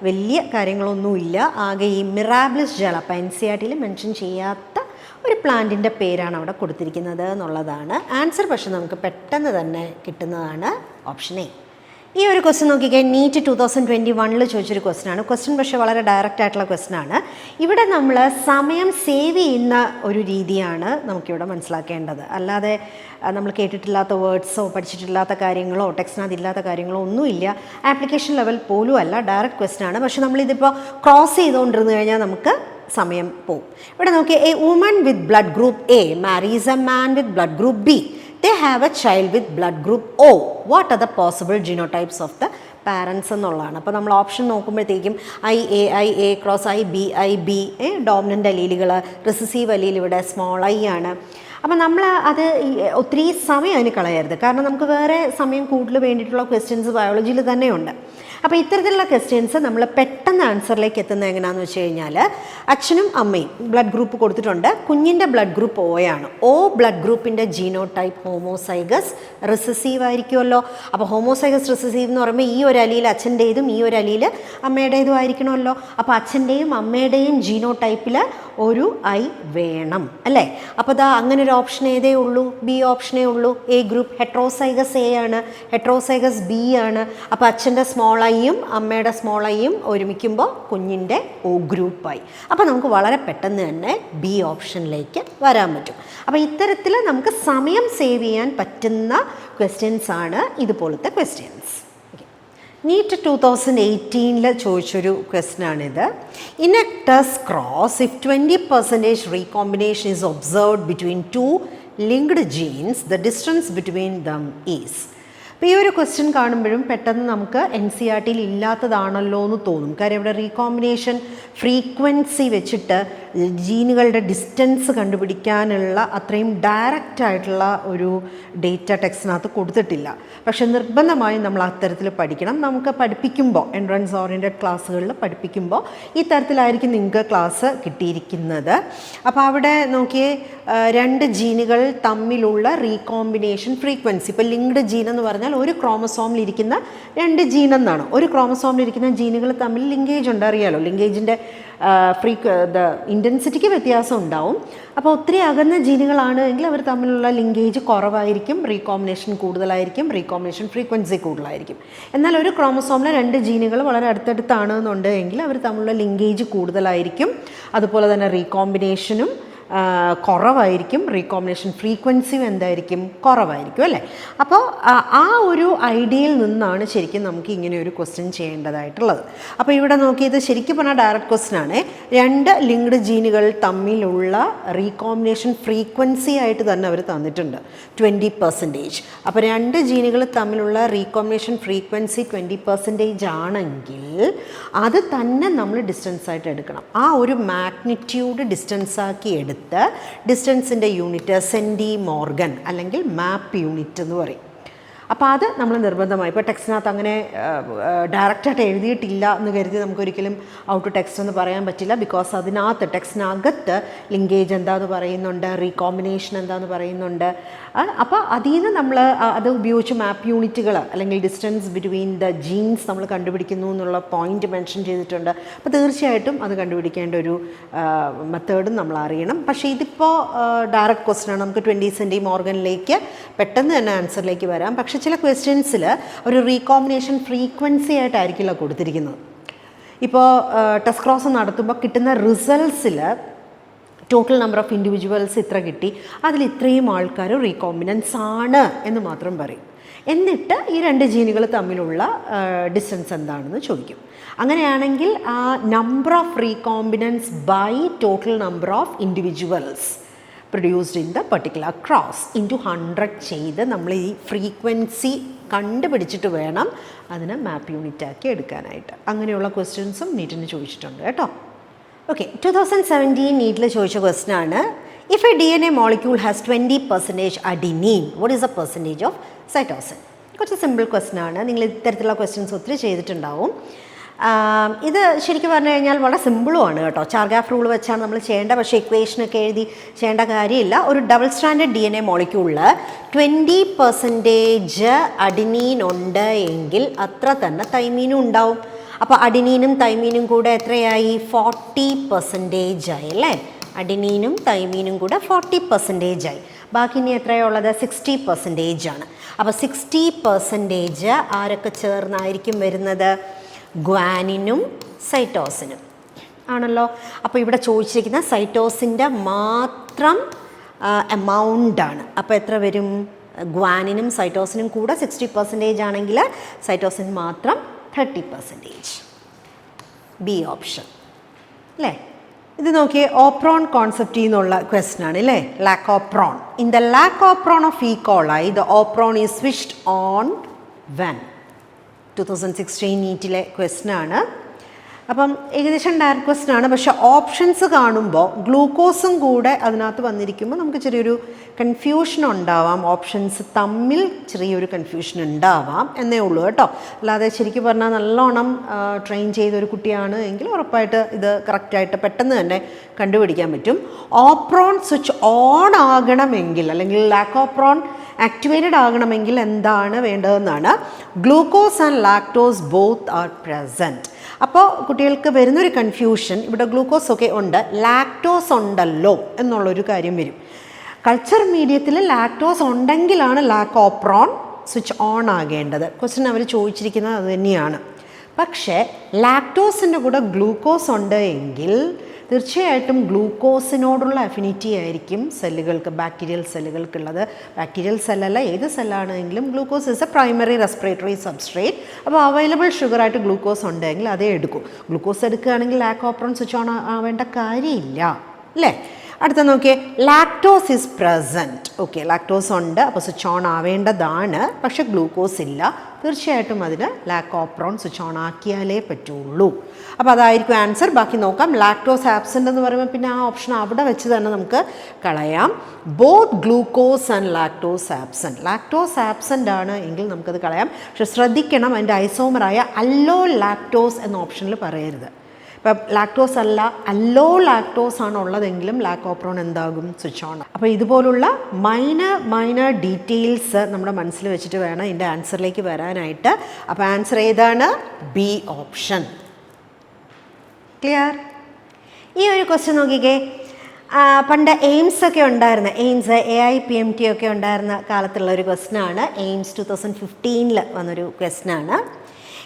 വലിയ കാര്യങ്ങളൊന്നുമില്ല. ആകെ ഈ മിറാബിലസ് ജലപ്പ NCERT-യിൽ മെൻഷൻ ചെയ്യാത്ത ഒരു പ്ലാന്റിൻ്റെ പേരാണ് അവിടെ കൊടുത്തിരിക്കുന്നത് എന്നുള്ളതാണ് ആൻസർ. പക്ഷെ നമുക്ക് പെട്ടെന്ന് തന്നെ കിട്ടുന്നതാണ് ഓപ്ഷൻ എ. ഈ ഒരു ക്വസ്റ്റ്യൻ നോക്കിക്കഴിഞ്ഞാൽ നീറ്റ് 2021 ചോദിച്ചൊരു ക്വസ്റ്റ്യനാണ്. ക്വസ്റ്റ്യൻ പക്ഷേ വളരെ ഡയറക്റ്റ് ആയിട്ടുള്ള ക്വസ്റ്റ്യനാണ്. ഇവിടെ നമ്മൾ സമയം സേവ് ചെയ്യുന്ന ഒരു രീതിയാണ് നമുക്കിവിടെ മനസ്സിലാക്കേണ്ടത്. അല്ലാതെ നമ്മൾ കേട്ടിട്ടില്ലാത്ത വേർഡ്സോ പഠിച്ചിട്ടില്ലാത്ത കാര്യങ്ങളോ ടെക്സ്റ്റിനകത്ത് ഇല്ലാത്ത കാര്യങ്ങളോ ഒന്നുമില്ല. ആപ്ലിക്കേഷൻ ലെവൽ പോലും അല്ല, ഡയറക്റ്റ് ക്വസ്റ്റ്യനാണ്. പക്ഷേ നമ്മളിതിപ്പോൾ ക്രോസ് ചെയ്തുകൊണ്ടിരുന്നു കഴിഞ്ഞാൽ നമുക്ക് സമയം പോവും. ഇവിടെ നോക്കിയാൽ A woman with blood group A Maris a man with blood group B. They have a child with blood group O. What are the possible genotypes of the parents എന്നുള്ളതാണ്. അപ്പോൾ നമ്മൾ ഓപ്ഷൻ നോക്കുമ്പോഴത്തേക്കും IA ക്രോസ് IB ഡോമിനൻ്റ് അലീലുകൾ, recessive allele ഇവിടെ small I ആണ്. അപ്പോൾ നമ്മൾ അത് ഒത്തിരി സമയം അതിന് കളയരുത്. കാരണം നമുക്ക് വേറെ സമയം കൂടുതൽ വേണ്ടിയിട്ടുള്ള ക്വസ്റ്റ്യൻസ് ബയോളജിയിൽ തന്നെയുണ്ട്. അപ്പോൾ ഇത്തരത്തിലുള്ള ക്വസ്റ്റ്യൻസ് നമ്മൾ പെട്ടെന്ന് ആൻസറിലേക്ക് എത്തുന്നത് എങ്ങനെയാണെന്ന് വെച്ച് കഴിഞ്ഞാൽ അച്ഛനും അമ്മയും ബ്ലഡ് ഗ്രൂപ്പ് കൊടുത്തിട്ടുണ്ട്. കുഞ്ഞിൻ്റെ ബ്ലഡ് ഗ്രൂപ്പ് O ആണ്. O ബ്ലഡ് ഗ്രൂപ്പിൻ്റെ ജീനോടൈപ്പ് ഹോമോസൈഗസ് റിസസീവ് ആയിരിക്കുമല്ലോ. അപ്പോൾ ഹോമോസൈഗസ് റിസസീവ് എന്ന് പറയുമ്പോൾ ഈ ഒരു അലീൽ അച്ഛൻ്റേതും ഈ ഒരു അലീൽ അമ്മയുടേതും ആയിരിക്കണമല്ലോ. അപ്പോൾ അച്ഛൻ്റെയും അമ്മയുടെയും ജീനോടൈപ്പിൽ ഒരു I വേണം അല്ലേ. അപ്പോൾ ദാ അങ്ങനെ ഒരു ഓപ്ഷൻ ഏതേ ഉള്ളൂ, B ഓപ്ഷനേ ഉള്ളൂ. A ഗ്രൂപ്പ് ഹെട്രോസൈഗസ് A ആണ്, ഹെട്രോസൈഗസ് B ആണ്. അപ്പോൾ അച്ഛൻ്റെ സ്മോൾ ഐയും അമ്മയുടെ സ്മോൾ ഐയും ഒരുമിക്കുമ്പോൾ കുഞ്ഞിൻ്റെ O ഗ്രൂപ്പായി. അപ്പോൾ നമുക്ക് വളരെ പെട്ടെന്ന് തന്നെ B ഓപ്ഷനിലേക്ക് വരാൻ പറ്റും. അപ്പോൾ ഇത്തരത്തിൽ നമുക്ക് സമയം സേവ് ചെയ്യാൻ പറ്റുന്ന ക്വസ്റ്റ്യൻസ് ആണ് ഇതുപോലത്തെ ക്വസ്റ്റ്യൻസ്. നീറ്റ് 2018 ചോദിച്ചൊരു ക്വസ്റ്റ്യനാണിത്. In a test cross if 20% recombination is observed between 2 linked genes, the distance between them is. അപ്പോൾ ഈ ഒരു ക്വസ്റ്റ്യൻ കാണുമ്പോഴും പെട്ടെന്ന് നമുക്ക് NCERT ഇല്ലാത്തതാണല്ലോ എന്ന് തോന്നും. കാര്യം ഇവിടെ റീകോമ്പിനേഷൻ ഫ്രീക്വൻസി വെച്ചിട്ട് ജീനുകളുടെ ഡിസ്റ്റൻസ് കണ്ടുപിടിക്കാനുള്ള അത്രയും ഡയറക്റ്റ് ആയിട്ടുള്ള ഒരു ഡേറ്റ ടെക്സ്റ്റിനകത്ത് കൊടുത്തിട്ടില്ല. പക്ഷെ നിർബന്ധമായും നമ്മൾ അത്തരത്തിൽ പഠിക്കണം. നമുക്ക് പഠിപ്പിക്കുമ്പോൾ എൻട്രൻസ് ഓറിയൻറ്റഡ് ക്ലാസ്സുകളിൽ പഠിപ്പിക്കുമ്പോൾ ഈ തരത്തിലായിരിക്കും നിങ്ങൾക്ക് ക്ലാസ് കിട്ടിയിരിക്കുന്നത്. അപ്പോൾ അവിടെ നോക്കിയേ, 2 ജീനുകൾ തമ്മിലുള്ള റീകോമ്പിനേഷൻ ഫ്രീക്വൻസി. ഇപ്പോൾ ലിങ്ക്ഡ് ജീൻ എന്ന് പറഞ്ഞാൽ ഒരു ക്രോമസോമിലിരിക്കുന്ന 2 ജീൻ എന്നാണ്. ഒരു ക്രോമസോമിലിരിക്കുന്ന ജീനുകൾ തമ്മിൽ ലിങ്കേജ് ഉണ്ട്, അറിയാലോ. ലിങ്കേജിൻ്റെ ഇൻറ്റൻസിറ്റിക്ക് വ്യത്യാസം ഉണ്ടാവും. അപ്പോൾ ഒത്തിരി അകന്ന ജീനുകളാണ് എങ്കിൽ അവർ തമ്മിലുള്ള ലിങ്കേജ് കുറവായിരിക്കും, റീകോമ്പിനേഷൻ കൂടുതലായിരിക്കും, റീകോമ്പിനേഷൻ ഫ്രീക്വൻസി കൂടുതലായിരിക്കും. എന്നാൽ ഒരു ക്രോമസോമിലെ 2 ജീനുകൾ വളരെ അടുത്തടുത്താണ് എന്നുണ്ടെങ്കിൽ അവർ തമ്മിലുള്ള ലിങ്കേജ് കൂടുതലായിരിക്കും. അതുപോലെ തന്നെ റീകോമ്പിനേഷനും കുറവായിരിക്കും, റീകോമ്പിനേഷൻ ഫ്രീക്വൻസിയും എന്തായിരിക്കും, കുറവായിരിക്കും അല്ലേ. അപ്പോൾ ആ ഒരു ഐഡിയയിൽ നിന്നാണ് ശരിക്കും നമുക്ക് ഇങ്ങനെ ഒരു ക്വസ്റ്റ്യൻ ചെയ്യേണ്ടതായിട്ടുള്ളത്. അപ്പോൾ ഇവിടെ നോക്കിയത് ശരിക്കും പറഞ്ഞാൽ ഡയറക്റ്റ് ക്വസ്റ്റ്യൻ ആണ്. 2 ലിങ്ക്ഡ് ജീനുകൾ തമ്മിലുള്ള റീകോമ്പിനേഷൻ ഫ്രീക്വൻസി ആയിട്ട് തന്നെ അവർ തന്നിട്ടുണ്ട് 20%. അപ്പോൾ 2 ജീനുകൾ തമ്മിലുള്ള റീകോമ്പിനേഷൻ ഫ്രീക്വൻസി 20% ആണെങ്കിൽ അത് തന്നെ നമ്മൾ ഡിസ്റ്റൻസ് ആയിട്ട് എടുക്കണം. ആ ഒരു മാഗ്നിറ്റ്യൂഡ് ഡിസ്റ്റൻസ് ആക്കി എടുത്ത് ഡിസ്റ്റൻസിൻ്റെ യൂണിറ്റ് സെൻറ്റിമോർഗൻ അല്ലെങ്കിൽ മാപ്പ് യൂണിറ്റ് എന്ന് പറയും. അപ്പോൾ അത് നമ്മൾ നിർബന്ധമായി, ഇപ്പോൾ ടെക്സ്റ്റിനകത്ത് അങ്ങനെ ഡയറക്റ്റായിട്ട് എഴുതിയിട്ടില്ല എന്ന് കരുതി നമുക്കൊരിക്കലും ഔട്ട് ടു ടെക്സ്റ്റ് എന്ന് പറയാൻ പറ്റില്ല. ബിക്കോസ് അതിനകത്ത് ടെക്സ്റ്റിനകത്ത് ലിങ്കേജ് എന്താന്ന് പറയുന്നുണ്ട്, റീകോമ്പിനേഷൻ എന്താന്ന് പറയുന്നുണ്ട്. അപ്പോൾ അതിൽ നിന്ന് നമ്മൾ അത് ഉപയോഗിച്ച് മാപ്പ് യൂണിറ്റുകൾ അല്ലെങ്കിൽ ഡിസ്റ്റൻസ് ബിറ്റ്വീൻ ദ ജീൻസ് നമ്മൾ കണ്ടുപിടിക്കുന്നു എന്നുള്ള പോയിന്റ് മെൻഷൻ ചെയ്തിട്ടുണ്ട്. അപ്പോൾ തീർച്ചയായിട്ടും അത് കണ്ടുപിടിക്കേണ്ട ഒരു മെത്തേഡും നമ്മൾ അറിയണം. പക്ഷേ ഇതിപ്പോൾ ഡയറക്റ്റ് ക്വസ്റ്റ്യൻ ആണ്, നമുക്ക് 20 സെൻറ്റിമോർഗനിലേക്ക് പെട്ടെന്ന് തന്നെ ആൻസറിലേക്ക് വരാം. പക്ഷേ ചില ക്വസ്റ്റ്യൻസിൽ ഒരു റീകോമ്പിനേഷൻ ഫ്രീക്വൻസി ആയിട്ടായിരിക്കില്ല കൊടുത്തിരിക്കുന്നത്. ഇപ്പോൾ ടെസ്റ്റ് ക്രോസ് നടത്തുമ്പോൾ കിട്ടുന്ന റിസൾട്ട്സിൽ ടോട്ടൽ നമ്പർ ഓഫ് ഇൻഡിവിജ്വൽസ് ഇത്ര കിട്ടി, അതിൽ ഇത്രയും ആൾക്കാർ റീകോമ്പിനൻസ് ആണ് എന്ന് മാത്രം പറയും. എന്നിട്ട് ഈ 2 ജീനുകൾ തമ്മിലുള്ള ഡിസ്റ്റൻസ് എന്താണെന്ന് ചോദിക്കും. അങ്ങനെയാണെങ്കിൽ ആ number of recombinants by total number of individuals produced in the particular cross into 100 ചെയ്ത് നമ്മൾ ഈ ഫ്രീക്വൻസി കണ്ടുപിടിച്ചിട്ട് വേണം അതിനെ മാപ്പ് യൂണിറ്റ് ആക്കി എടുക്കാനായിട്ട്. അങ്ങനെയുള്ള ക്വസ്റ്റ്യൻസും നീറ്റിന് ചോദിച്ചിട്ടുണ്ട് കേട്ടോ. ഓക്കെ, 2017 നീറ്റിൽ ചോദിച്ച ക്വസ്റ്റ്യൻ ആണ്, if A DNA molecule has 20% adenine, what is the percentage of cytosine? കുറച്ച് സിമ്പിൾ ക്വസ്റ്റ്യൻ ആണ്. നിങ്ങൾ ഇത്തരത്തിലുള്ള ക്വസ്റ്റ്യൻസ് ഒത്തിരി ചെയ്തിട്ടുണ്ടാവും. ഇത് ശരിക്കും പറഞ്ഞു കഴിഞ്ഞാൽ വളരെ സിമ്പിളുമാണ് കേട്ടോ. ചാർഗ്രാഫ് റൂൾ വെച്ചാണ് നമ്മൾ ചെയ്യേണ്ടത്. പക്ഷേ ഇക്വേഷനൊക്കെ എഴുതി ചെയ്യേണ്ട കാര്യമില്ല. ഒരു ഡബിൾ സ്റ്റാൻഡേർഡ് DNA മോളിക്യൂളിൽ 20% അഡിനീൻ ഉണ്ട് എങ്കിൽ അത്ര തന്നെ തൈമീനും ഉണ്ടാവും. അപ്പോൾ അഡിനീനും തൈമീനും കൂടെ എത്രയായി? 40% ആയി അല്ലേ. അഡിനീനും തൈമീനും കൂടെ 40% ആയി. ബാക്കി ഇനി എത്രയുള്ളത്? 60% ആണ്. അപ്പോൾ 60% ആരൊക്കെ ചേർന്നായിരിക്കും വരുന്നത്? ഗ്വാനിനും സൈറ്റോസിനും ആണല്ലോ. അപ്പോൾ ഇവിടെ ചോദിച്ചിരിക്കുന്ന സൈറ്റോസിൻ്റെ മാത്രം എമൗണ്ടാണ്. അപ്പോൾ എത്ര വരും? ഗ്വാനിനും സൈറ്റോസിനും കൂടെ 60% ആണെങ്കിൽ സൈറ്റോസിൻ മാത്രം 30%. ബി ഓപ്ഷൻ അല്ലേ. ഇത് നോക്കിയേ, ഓപ്രോൺ കോൺസെപ്റ്റ് എന്നുള്ള ക്വസ്റ്റ്യൻ ആണ് അല്ലേ. Lac operon. In the lac operon of E. coli the operon is switched on when? 2016 നീറ്റിലെ ക്വസ്റ്റ്യൻ ആണ്. അപ്പം ഏകദേശം ഡയറക്റ്റ് ക്വസ്റ്റ്യൻ ആണ്. പക്ഷേ ഓപ്ഷൻസ് കാണുമ്പോൾ ഗ്ലൂക്കോസും കൂടെ അതിനകത്ത് വന്നിരിക്കുമ്പോൾ നമുക്ക് ചെറിയൊരു കൺഫ്യൂഷൻ ഉണ്ടാവാം. ഓപ്ഷൻസ് തമ്മിൽ ചെറിയൊരു കൺഫ്യൂഷൻ ഉണ്ടാവാം എന്നേ ഉള്ളൂ കേട്ടോ. അല്ലാതെ ശരിക്കും പറഞ്ഞാൽ നല്ലോണം ട്രെയിൻ ചെയ്തൊരു കുട്ടിയാണ് എങ്കിൽ ഉറപ്പായിട്ട് ഇത് കറക്റ്റായിട്ട് പെട്ടെന്ന് തന്നെ കണ്ടുപിടിക്കാൻ പറ്റും. ഓപ്രോൺ സ്വിച്ച് ഓൺ ആകണമെങ്കിൽ അല്ലെങ്കിൽ ലാക്കോപ്രോൺ ആക്ടിവേറ്റഡ് ആകണമെങ്കിൽ എന്താണ് വേണ്ടതെന്നാണ്? Glucose and lactose both are present. അപ്പോൾ കുട്ടികൾക്ക് വരുന്നൊരു കൺഫ്യൂഷൻ, ഇവിടെ ഗ്ലൂക്കോസ് ഒക്കെ ഉണ്ട്, ലാക്ടോസ് ഉണ്ടല്ലോ എന്നുള്ളൊരു കാര്യം വരും. കൾച്ചർ മീഡിയത്തിൽ lactose ഉണ്ടെങ്കിലാണ് lac operon switch on ആകേണ്ടത്. Question അവർ ചോദിച്ചിരിക്കുന്നത് അത് തന്നെയാണ്. പക്ഷേ ലാക്ടോസിൻ്റെ കൂടെ ഗ്ലൂക്കോസ് ഉണ്ട് എങ്കിൽ തീർച്ചയായിട്ടും ഗ്ലൂക്കോസിനോടുള്ള അഫിനിറ്റി ആയിരിക്കും സെല്ലുകൾക്ക്, ബാക്ടീരിയൽ സെല്ലുകൾക്കുള്ളത്. ബാക്ടീരിയൽ സെല്ലല്ല, ഏത് സെല്ലാണെങ്കിലും glucose is a primary respiratory substrate. അപ്പോൾ അവൈലബിൾ ഷുഗറായിട്ട് ഗ്ലൂക്കോസ് ഉണ്ടെങ്കിൽ അതേ എടുക്കും. ഗ്ലൂക്കോസ് എടുക്കുകയാണെങ്കിൽ ലാക്ക് ഓപ്പറോൺ സ്വിച്ച് ഓൺ ആവേണ്ട കാര്യമില്ല അല്ലേ. അടുത്ത നോക്കിയേ, lactose is present. Okay, lactose ഉണ്ട്, അപ്പോൾ സ്വിച്ച് ഓൺ ആവേണ്ടതാണ്. പക്ഷേ ഗ്ലൂക്കോസ് ഇല്ല, തീർച്ചയായിട്ടും അതിന് ലാക്ക് ഓപ്പറോൺ സ്വിച്ച് ഓൺ ആക്കിയാലേ പറ്റുള്ളൂ. അപ്പോൾ അതായിരിക്കും ആൻസർ. ബാക്കി നോക്കാം. ലാക്ടോസ് ആബ്സെൻ്റ് എന്ന് പറയുമ്പോൾ പിന്നെ ആ ഓപ്ഷൻ അവിടെ വെച്ച് തന്നെ നമുക്ക് കളയാം. Both glucose and lactose absent. Lactose absent ആണ് എങ്കിൽ നമുക്കത് കളയാം. പക്ഷെ ശ്രദ്ധിക്കണം, അതിൻ്റെ ഐസോമറായ അല്ലോ ലാക്ടോസ് എന്ന ഓപ്ഷനിൽ പറയരുത്. ഇപ്പം ലാക്ടോസ് അല്ല, അല്ലോ ലാക്ടോസ് ആണ് ഉള്ളതെങ്കിലും ലാക്ക് ഓപ്പറോൺ എന്താകും, സ്വിച്ച് ഓൺ. അപ്പോൾ ഇതുപോലുള്ള മൈനർ ഡീറ്റെയിൽസ് നമ്മുടെ മനസ്സിൽ വെച്ചിട്ട് വേണം ഇതിൻ്റെ ആൻസറിലേക്ക് വരാനായിട്ട്. അപ്പോൾ ആൻസർ ഏതാണ്? B option. ക്ലിയർ? ഈ ഒരു ക്വസ്റ്റ്യൻ നോക്കിക്കേ. പണ്ട് എയിംസ് ഒക്കെ ഉണ്ടായിരുന്ന, എയിംസ് AIPMT ഒക്കെ ഉണ്ടായിരുന്ന കാലത്തുള്ള ഒരു ക്വസ്റ്റ്യനാണ്. എയിംസ് 2015 വന്നൊരു ക്വസ്റ്റ്യനാണ്.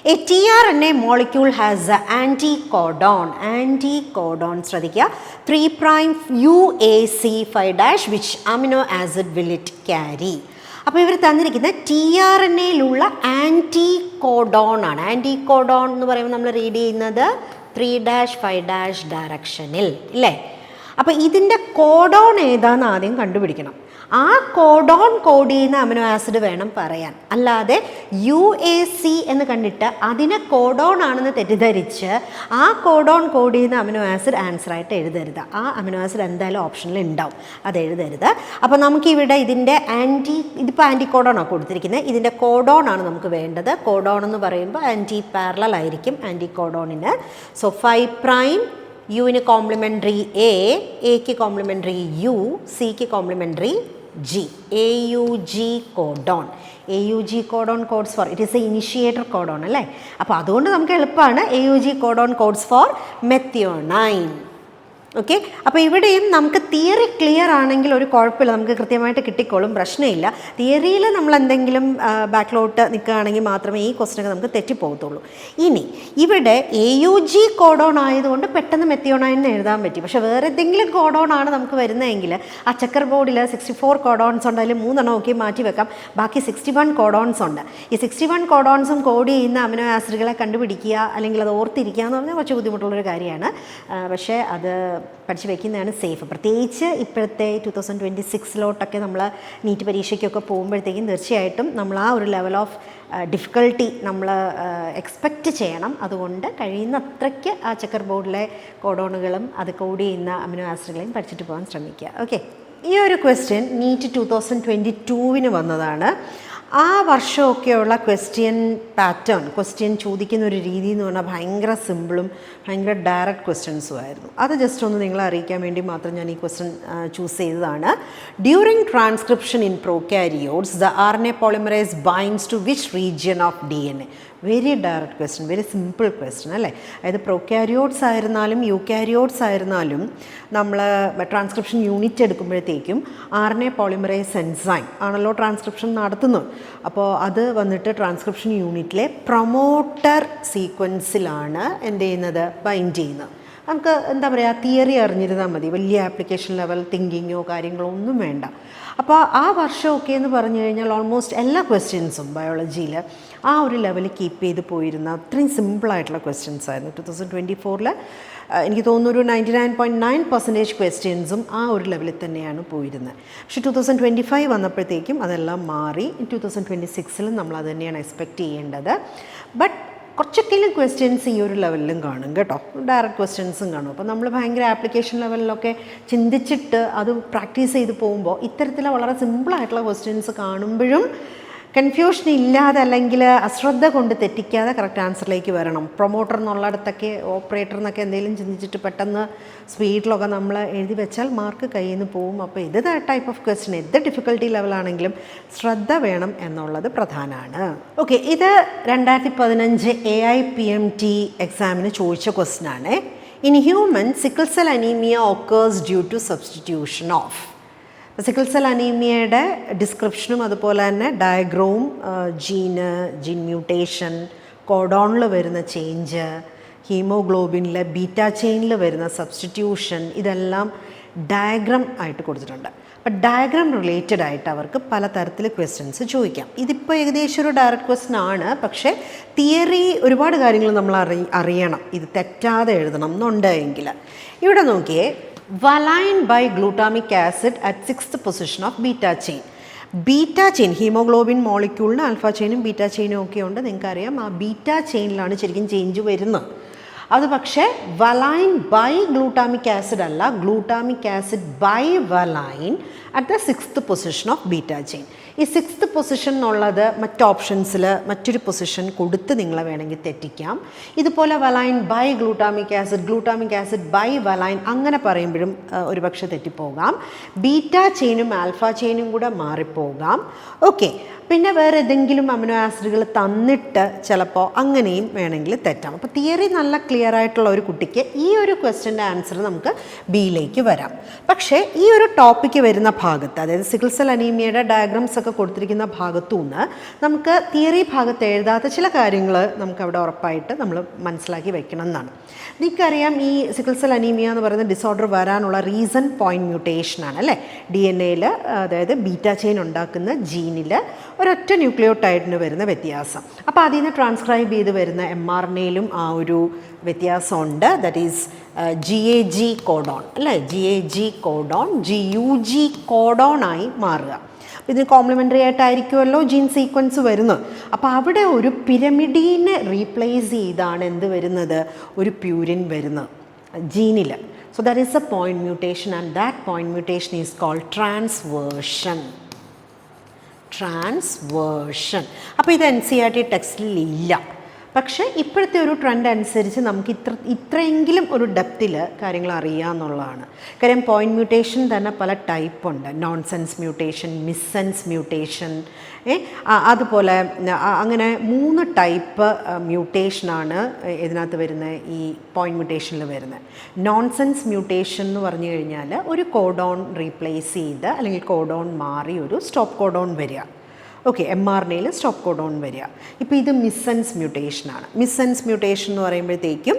A tRNA molecule has an anticodon. Anticodon, ശ്രദ്ധിക്കുക, 3' UAC 5' which amino acid will it carry? അപ്പോൾ ഇവർ തന്നിരിക്കുന്ന tRNAയിലുള്ള ആൻറ്റികോഡോൺ ആണ്. ആൻറ്റികോഡോൺ എന്ന് പറയുമ്പോൾ നമ്മൾ റീഡ് ചെയ്യുന്നത് 3' 5' ഡയറക്ഷനിൽ ഇല്ലേ. അപ്പോൾ ഇതിൻ്റെ കോഡോൺ ഏതാണെന്ന് ആദ്യം കണ്ടുപിടിക്കണം. ആ കോഡോൺ കോഡ് ചെയ്യുന്ന അമിനോ ആസിഡ് വേണം പറയാൻ. അല്ലാതെ UAC എന്ന് കണ്ടിട്ട് അതിനെ കോഡോൺ ആണെന്ന് തെറ്റിദ്ധരിച്ച് ആ കോഡോൺ കോഡ് ചെയ്യുന്ന അമിനോ ആസിഡ് ആൻസറായിട്ട് എഴുതരുത്. ആ അമിനോ ആസിഡ് എന്തായാലും ഓപ്ഷനിൽ ഉണ്ടാവും, അത് എഴുതരുത്. അപ്പോൾ നമുക്കിവിടെ ഇതിൻ്റെ ഇതിപ്പോൾ ആൻറ്റികോഡോണാണ് കൊടുത്തിരിക്കുന്നത്, ഇതിൻ്റെ കോഡോൺ ആണ് നമുക്ക് വേണ്ടത്. കോഡോൺ എന്ന് പറയുമ്പോൾ ആൻറ്റി പാരലൽ ആയിരിക്കും ആൻറ്റികോഡോണിന്. സോ 5' യുവിന് കോംപ്ലിമെൻ്ററി എക്ക് കോംപ്ലിമെൻ്ററി U, സിക്ക് complementary G. AUG codon. AUG codon codes for, it is a initiator codon അല്ലേ. അപ്പോൾ അതുകൊണ്ട് നമുക്ക് എളുപ്പമാണ്. AUG codon codes for methionine. Okay, അപ്പോൾ ഇവിടെയും നമുക്ക് തിയറി ക്ലിയർ ആണെങ്കിൽ ഒരു കുഴപ്പമില്ല, നമുക്ക് കൃത്യമായിട്ട് കിട്ടിക്കോളും, പ്രശ്നമില്ല. തിയറിയിൽ നമ്മൾ എന്തെങ്കിലും ബാക്കിലോട്ട് നിൽക്കുകയാണെങ്കിൽ മാത്രമേ ഈ ക്വസ്റ്റ്യനൊക്കെ നമുക്ക് തെറ്റിപ്പോകത്തുള്ളൂ. ഇനി ഇവിടെ AUG കോഡോൺ ആയതുകൊണ്ട് പെട്ടെന്ന് മെത്തിയോണൈൻ എന്ന് എഴുതാൻ പറ്റി. പക്ഷേ വേറെ എന്തെങ്കിലും കോഡോൺ ആണ് നമുക്ക് വരുന്നതെങ്കിൽ ആ ചെക്കർ ബോർഡിൽ 64 കോഡോൺസ് ഉണ്ട്, അതിൽ 3 ഒക്കെ മാറ്റി വെക്കാം, ബാക്കി 61 കോഡോൺസ് ഉണ്ട്. ഈ 61 കോഡോൺസും കോഡ് ചെയ്യുന്ന അമിനോ ആസിഡുകളെ കണ്ടുപിടിക്കുക അല്ലെങ്കിൽ അത് ഓർത്തിരിക്കുക എന്ന് പറഞ്ഞാൽ കുറച്ച് ബുദ്ധിമുട്ടുള്ളൊരു കാര്യമാണ്. പക്ഷേ അത് പഠിച്ച് വയ്ക്കുന്നതാണ് സേഫ്. പ്രത്യേകിച്ച് ഇപ്പോഴത്തെ 2026 നമ്മൾ നീറ്റ് പരീക്ഷയ്ക്കൊക്കെ പോകുമ്പോഴത്തേക്കും തീർച്ചയായിട്ടും നമ്മൾ ആ ഒരു ലെവൽ ഓഫ് ഡിഫിക്കൽട്ടി നമ്മൾ എക്സ്പെക്റ്റ് ചെയ്യണം. അതുകൊണ്ട് കഴിയുന്ന അത്രയ്ക്ക് ആ ചെക്കർ ബോർഡിലെ കോഡോണുകളും അത് കോഡ് ചെയ്യുന്ന അമിനോ ആസിഡുകളെയും പഠിച്ചിട്ട് പോകാൻ ശ്രമിക്കുക. ഓക്കെ, ഈ ഒരു ക്വസ്റ്റ്യൻ നീറ്റ് 2022 വന്നതാണ്. ആ വർഷമൊക്കെയുള്ള ക്വസ്റ്റ്യൻ പാറ്റേൺ, ക്വസ്റ്റ്യൻ ചോദിക്കുന്ന ഒരു രീതി എന്ന് പറഞ്ഞാൽ ഭയങ്കര സിമ്പിളും ഭയങ്കര ഡയറക്റ്റ് ക്വസ്റ്റ്യൻസും ആയിരുന്നു. അത് ജസ്റ്റ് ഒന്ന് നിങ്ങളെ അറിയിക്കാൻ വേണ്ടി മാത്രം ഞാൻ ഈ ക്വസ്റ്റ്യൻ ചൂസ് ചെയ്തതാണ്. During transcription in prokaryotes the RNA polymerase binds to which region of DNA? Very direct question, very simple question അല്ലേ. അതായത് പ്രോകാരിയോട്സ് ആയിരുന്നാലും യൂകാരിയോട്സ് ആയിരുന്നാലും നമ്മൾ ട്രാൻസ്ക്രിപ്ഷൻ യൂണിറ്റ് എടുക്കുമ്പോഴത്തേക്കും RNA polymerase എൻസൈം ആണല്ലോ ട്രാൻസ്ക്രിപ്ഷൻ നടത്തുന്നത്. അപ്പോൾ അത് വന്നിട്ട് ട്രാൻസ്ക്രിപ്ഷൻ യൂണിറ്റിലെ പ്രൊമോട്ടർ സീക്വൻസിലാണ് എന്ത് ചെയ്യുന്നത്, ബൈൻഡ് ചെയ്യുന്നത്. നമുക്ക് എന്താ പറയുക, തിയറി അറിഞ്ഞിരുന്നാൽ മതി, വലിയ ആപ്ലിക്കേഷൻ ലെവൽ തിങ്കിങ്ങോ കാര്യങ്ങളോ ഒന്നും വേണ്ട. അപ്പോൾ ആ വർഷമൊക്കെ എന്ന് പറഞ്ഞു കഴിഞ്ഞാൽ ഓൾമോസ്റ്റ് എല്ലാ ക്വസ്റ്റ്യൻസും ബയോളജിയിൽ ആ ഒരു ലെവലിൽ കീപ്പ് ചെയ്ത് പോയിരുന്ന അത്രയും സിമ്പിളായിട്ടുള്ള ക്വസ്റ്റ്യൻസ് ആയിരുന്നു. 2024 എനിക്ക് തോന്നുന്നു ഒരു 99.9% ക്വസ്റ്റ്യൻസും ആ ഒരു ലെവലിൽ തന്നെയാണ് പോയിരുന്നത്. പക്ഷേ 2025 വന്നപ്പോഴത്തേക്കും അതെല്ലാം മാറി. 2026 നമ്മൾ അത് തന്നെയാണ് എക്സ്പെക്റ്റ് ചെയ്യേണ്ടത്. ബട്ട് കുറച്ചൊക്കെയും ക്വസ്റ്റ്യൻസ് ഈ ഒരു ലെവലിലും കാണും കേട്ടോ, ഡയറക്റ്റ് ക്വസ്റ്റ്യൻസും കാണും. അപ്പോൾ നമ്മൾ ഭയങ്കര ആപ്ലിക്കേഷൻ ലെവലിലൊക്കെ ചിന്തിച്ചിട്ട് അത് പ്രാക്ടീസ് ചെയ്ത് പോകുമ്പോൾ ഇത്തരത്തിലുള്ള വളരെ സിമ്പിളായിട്ടുള്ള ക്വസ്റ്റ്യൻസ് കാണുമ്പോഴും കൺഫ്യൂഷൻ ഇല്ലാതെ അല്ലെങ്കിൽ അശ്രദ്ധ കൊണ്ട് തെറ്റിക്കാതെ കറക്റ്റ് ആൻസറിലേക്ക് വരണം. പ്രൊമോട്ടർ എന്നുള്ളിടത്തൊക്കെ ഓപ്പറേറ്റർ എന്നൊക്കെ എന്തെങ്കിലും ചിന്തിച്ചിട്ട് പെട്ടെന്ന് സ്പീഡിലൊക്കെ നമ്മൾ എഴുതി വെച്ചാൽ മാർക്ക് കയ്യിൽ നിന്ന് പോവും. അപ്പോൾ ഇത് ടൈപ്പ് ഓഫ് ക്വസ്റ്റ്യൻ, ഏത് ഡിഫിക്കൽട്ടി ലെവലാണെങ്കിലും ശ്രദ്ധ വേണം എന്നുള്ളത് പ്രധാനമാണ്. ഓക്കെ, ഇത് 2015 AIPMT എക്സാമിന് ചോദിച്ച ക്വസ്റ്റ്യൻ ആണ്. In human sickle cell anaemia occurs due to substitution of. Sickle cell അനീമിയയുടെ ഡിസ്ക്രിപ്ഷനും അതുപോലെ തന്നെ ഡയഗ്രവും ജീൻ മ്യൂട്ടേഷൻ, കോഡോണിൽ വരുന്ന ചേഞ്ച്, ഹീമോഗ്ലോബിനിലെ ബീറ്റ ചെയിനിൽ വരുന്ന സബ്സ്റ്റിറ്റ്യൂഷൻ, ഇതെല്ലാം ഡയഗ്രാം ആയിട്ട് കൊടുത്തിട്ടുണ്ട്. അപ്പോൾ ഡയഗ്രാം റിലേറ്റഡ് ആയിട്ട് അവർക്ക് പലതരത്തിൽ ക്വസ്റ്റ്യൻസ് ചോദിക്കാം. ഇതിപ്പോൾ ഏകദേശം ഒരു ഡയറക്റ്റ് ക്വസ്റ്റ്യൻ ആണ്, പക്ഷേ തിയറി ഒരുപാട് കാര്യങ്ങൾ നമ്മൾ അറിയണം, ഇത് തെറ്റാതെ എഴുതണം എന്നുണ്ടെങ്കിൽ. ഇവിടെ നോക്കിയേ, valine by glutamic acid at 6th position of beta chain. Beta chain, haemoglobin മോളിക്യൂളിന് ആൽഫ ചെയിനും ബീറ്റ ചെയിനും ഒക്കെ ഉണ്ട്, നിങ്ങൾക്കറിയാം. ആ ബീറ്റ ചെയിനിലാണ് ശരിക്കും ചേഞ്ച് വരുന്നത്. അത് പക്ഷേ വലൈൻ ബൈ ഗ്ലൂട്ടാമിക് ആസിഡ് അല്ല, glutamic acid by valine at the 6th position of beta chain. ഈ 6th പൊസിഷൻ എന്നുള്ളത് മറ്റ് ഓപ്ഷൻസിൽ മറ്റൊരു പൊസിഷൻ കൊടുത്ത് നിങ്ങളെ വേണമെങ്കിൽ തെറ്റിക്കാം. ഇതുപോലെ valine by glutamic acid by valine അങ്ങനെ പറയുമ്പോഴും ഒരുപക്ഷെ തെറ്റിപ്പോകാം. ബീറ്റ ചെയിനും ആൽഫ ചെയിനും കൂടെ മാറിപ്പോകാം. ഓക്കെ, പിന്നെ വേറെ ഏതെങ്കിലും അമിനോ ആസിഡുകൾ തന്നിട്ട് ചിലപ്പോൾ അങ്ങനെയും വേണമെങ്കിൽ തെറ്റാം. അപ്പോൾ തിയറി നല്ല ക്ലിയർ ആയിട്ടുള്ള ഒരു കുട്ടിക്ക് ഈ ഒരു ക്വസ്റ്റ്യൻ്റെ ആൻസർ നമുക്ക് ബിയിലേക്ക് വരാം. പക്ഷേ ഈ ഒരു ടോപ്പിക്ക് വരുന്ന ഭാഗത്ത്, അതായത് സിക്കിൾ സെൽ അനീമിയയുടെ ഡയഗ്രാംസ് ഒക്കെ കൊടുത്തിരിക്കുന്ന ഭാഗത്തു നിന്ന് നമുക്ക് തിയറി ഭാഗത്ത് എഴുതാത്ത ചില കാര്യങ്ങൾ നമുക്ക് അവിടെ ഉറപ്പായിട്ട് നമ്മൾ മനസ്സിലാക്കി വെക്കണം എന്നാണ്. നിങ്ങൾക്കറിയാം, ഈ സിക്കിൾ സെൽ അനീമിയ എന്ന് പറയുന്ന ഡിസോർഡർ വരാനുള്ള റീസൺ പോയിൻറ്റ് മ്യൂട്ടേഷനാണ് അല്ലേ. DNA-ൽ, അതായത് ബീറ്റ ചെയിൻ ഉണ്ടാക്കുന്ന ജീനിൽ ഒരൊറ്റ ന്യൂക്ലിയോടൈഡിന് വരുന്ന വ്യത്യാസം. അപ്പോൾ അതിൽ നിന്ന് ട്രാൻസ്ക്രൈബ് ചെയ്ത് വരുന്ന mRNA-ലും ആ ഒരു വ്യത്യാസമുണ്ട്. ദാറ്റ് ഈസ് GAG കോഡോൺ അല്ലേ, GAG കോഡോൺ GUG കോഡോണായി മാറുക. ഇതിന് കോംപ്ലിമെൻ്ററി ആയിട്ടായിരിക്കുമല്ലോ ജീൻ സീക്വൻസ് വരുന്നത്. അപ്പോൾ അവിടെ ഒരു പിരമിഡീനെ റീപ്ലേസ് ചെയ്താണ് എന്ത് വരുന്നത്, ഒരു പ്യൂരിൻ വരുന്നത് ജീനിൽ. So that is a point mutation and that point mutation is called transversion. അപ്പോൾ ഇത് NCERT ടെക്സ്റ്റിൽ ഇല്ല. പക്ഷേ ഇപ്പോഴത്തെ ഒരു ട്രെൻഡ് അനുസരിച്ച് നമുക്ക് ഇത്രയെങ്കിലും ഒരു ഡെപ്തിൽ കാര്യങ്ങൾ അറിയാമെന്നുള്ളതാണ്. കാര്യം പോയിൻറ്റ് മ്യൂട്ടേഷൻ തന്നെ പല ടൈപ്പ് ഉണ്ട്. നോൺസെൻസ് മ്യൂട്ടേഷൻ, മിസ്സെൻസ് മ്യൂട്ടേഷൻ, അതുപോലെ അങ്ങനെ 3 ടൈപ്പ് മ്യൂട്ടേഷനാണ് ഇതിനകത്ത് വരുന്നത്, ഈ പോയിൻറ്റ് മ്യൂട്ടേഷനിൽ വരുന്നത്. നോൺസെൻസ് മ്യൂട്ടേഷൻ എന്ന് പറഞ്ഞു കഴിഞ്ഞാൽ ഒരു കോഡോൺ റീപ്ലേസ് ചെയ്ത് അല്ലെങ്കിൽ കോഡോൺ മാറി ഒരു സ്റ്റോപ്പ് കോഡോൺ വരിക. ഓക്കെ, mRNA-യിൽ സ്റ്റോപ്പ് കോഡോൺ വരിക. ഇപ്പോൾ ഇത് മിസ്സെൻസ് മ്യൂട്ടേഷനാണ്. മിസ്സെൻസ് മ്യൂട്ടേഷൻ എന്ന് പറയുമ്പോഴത്തേക്കും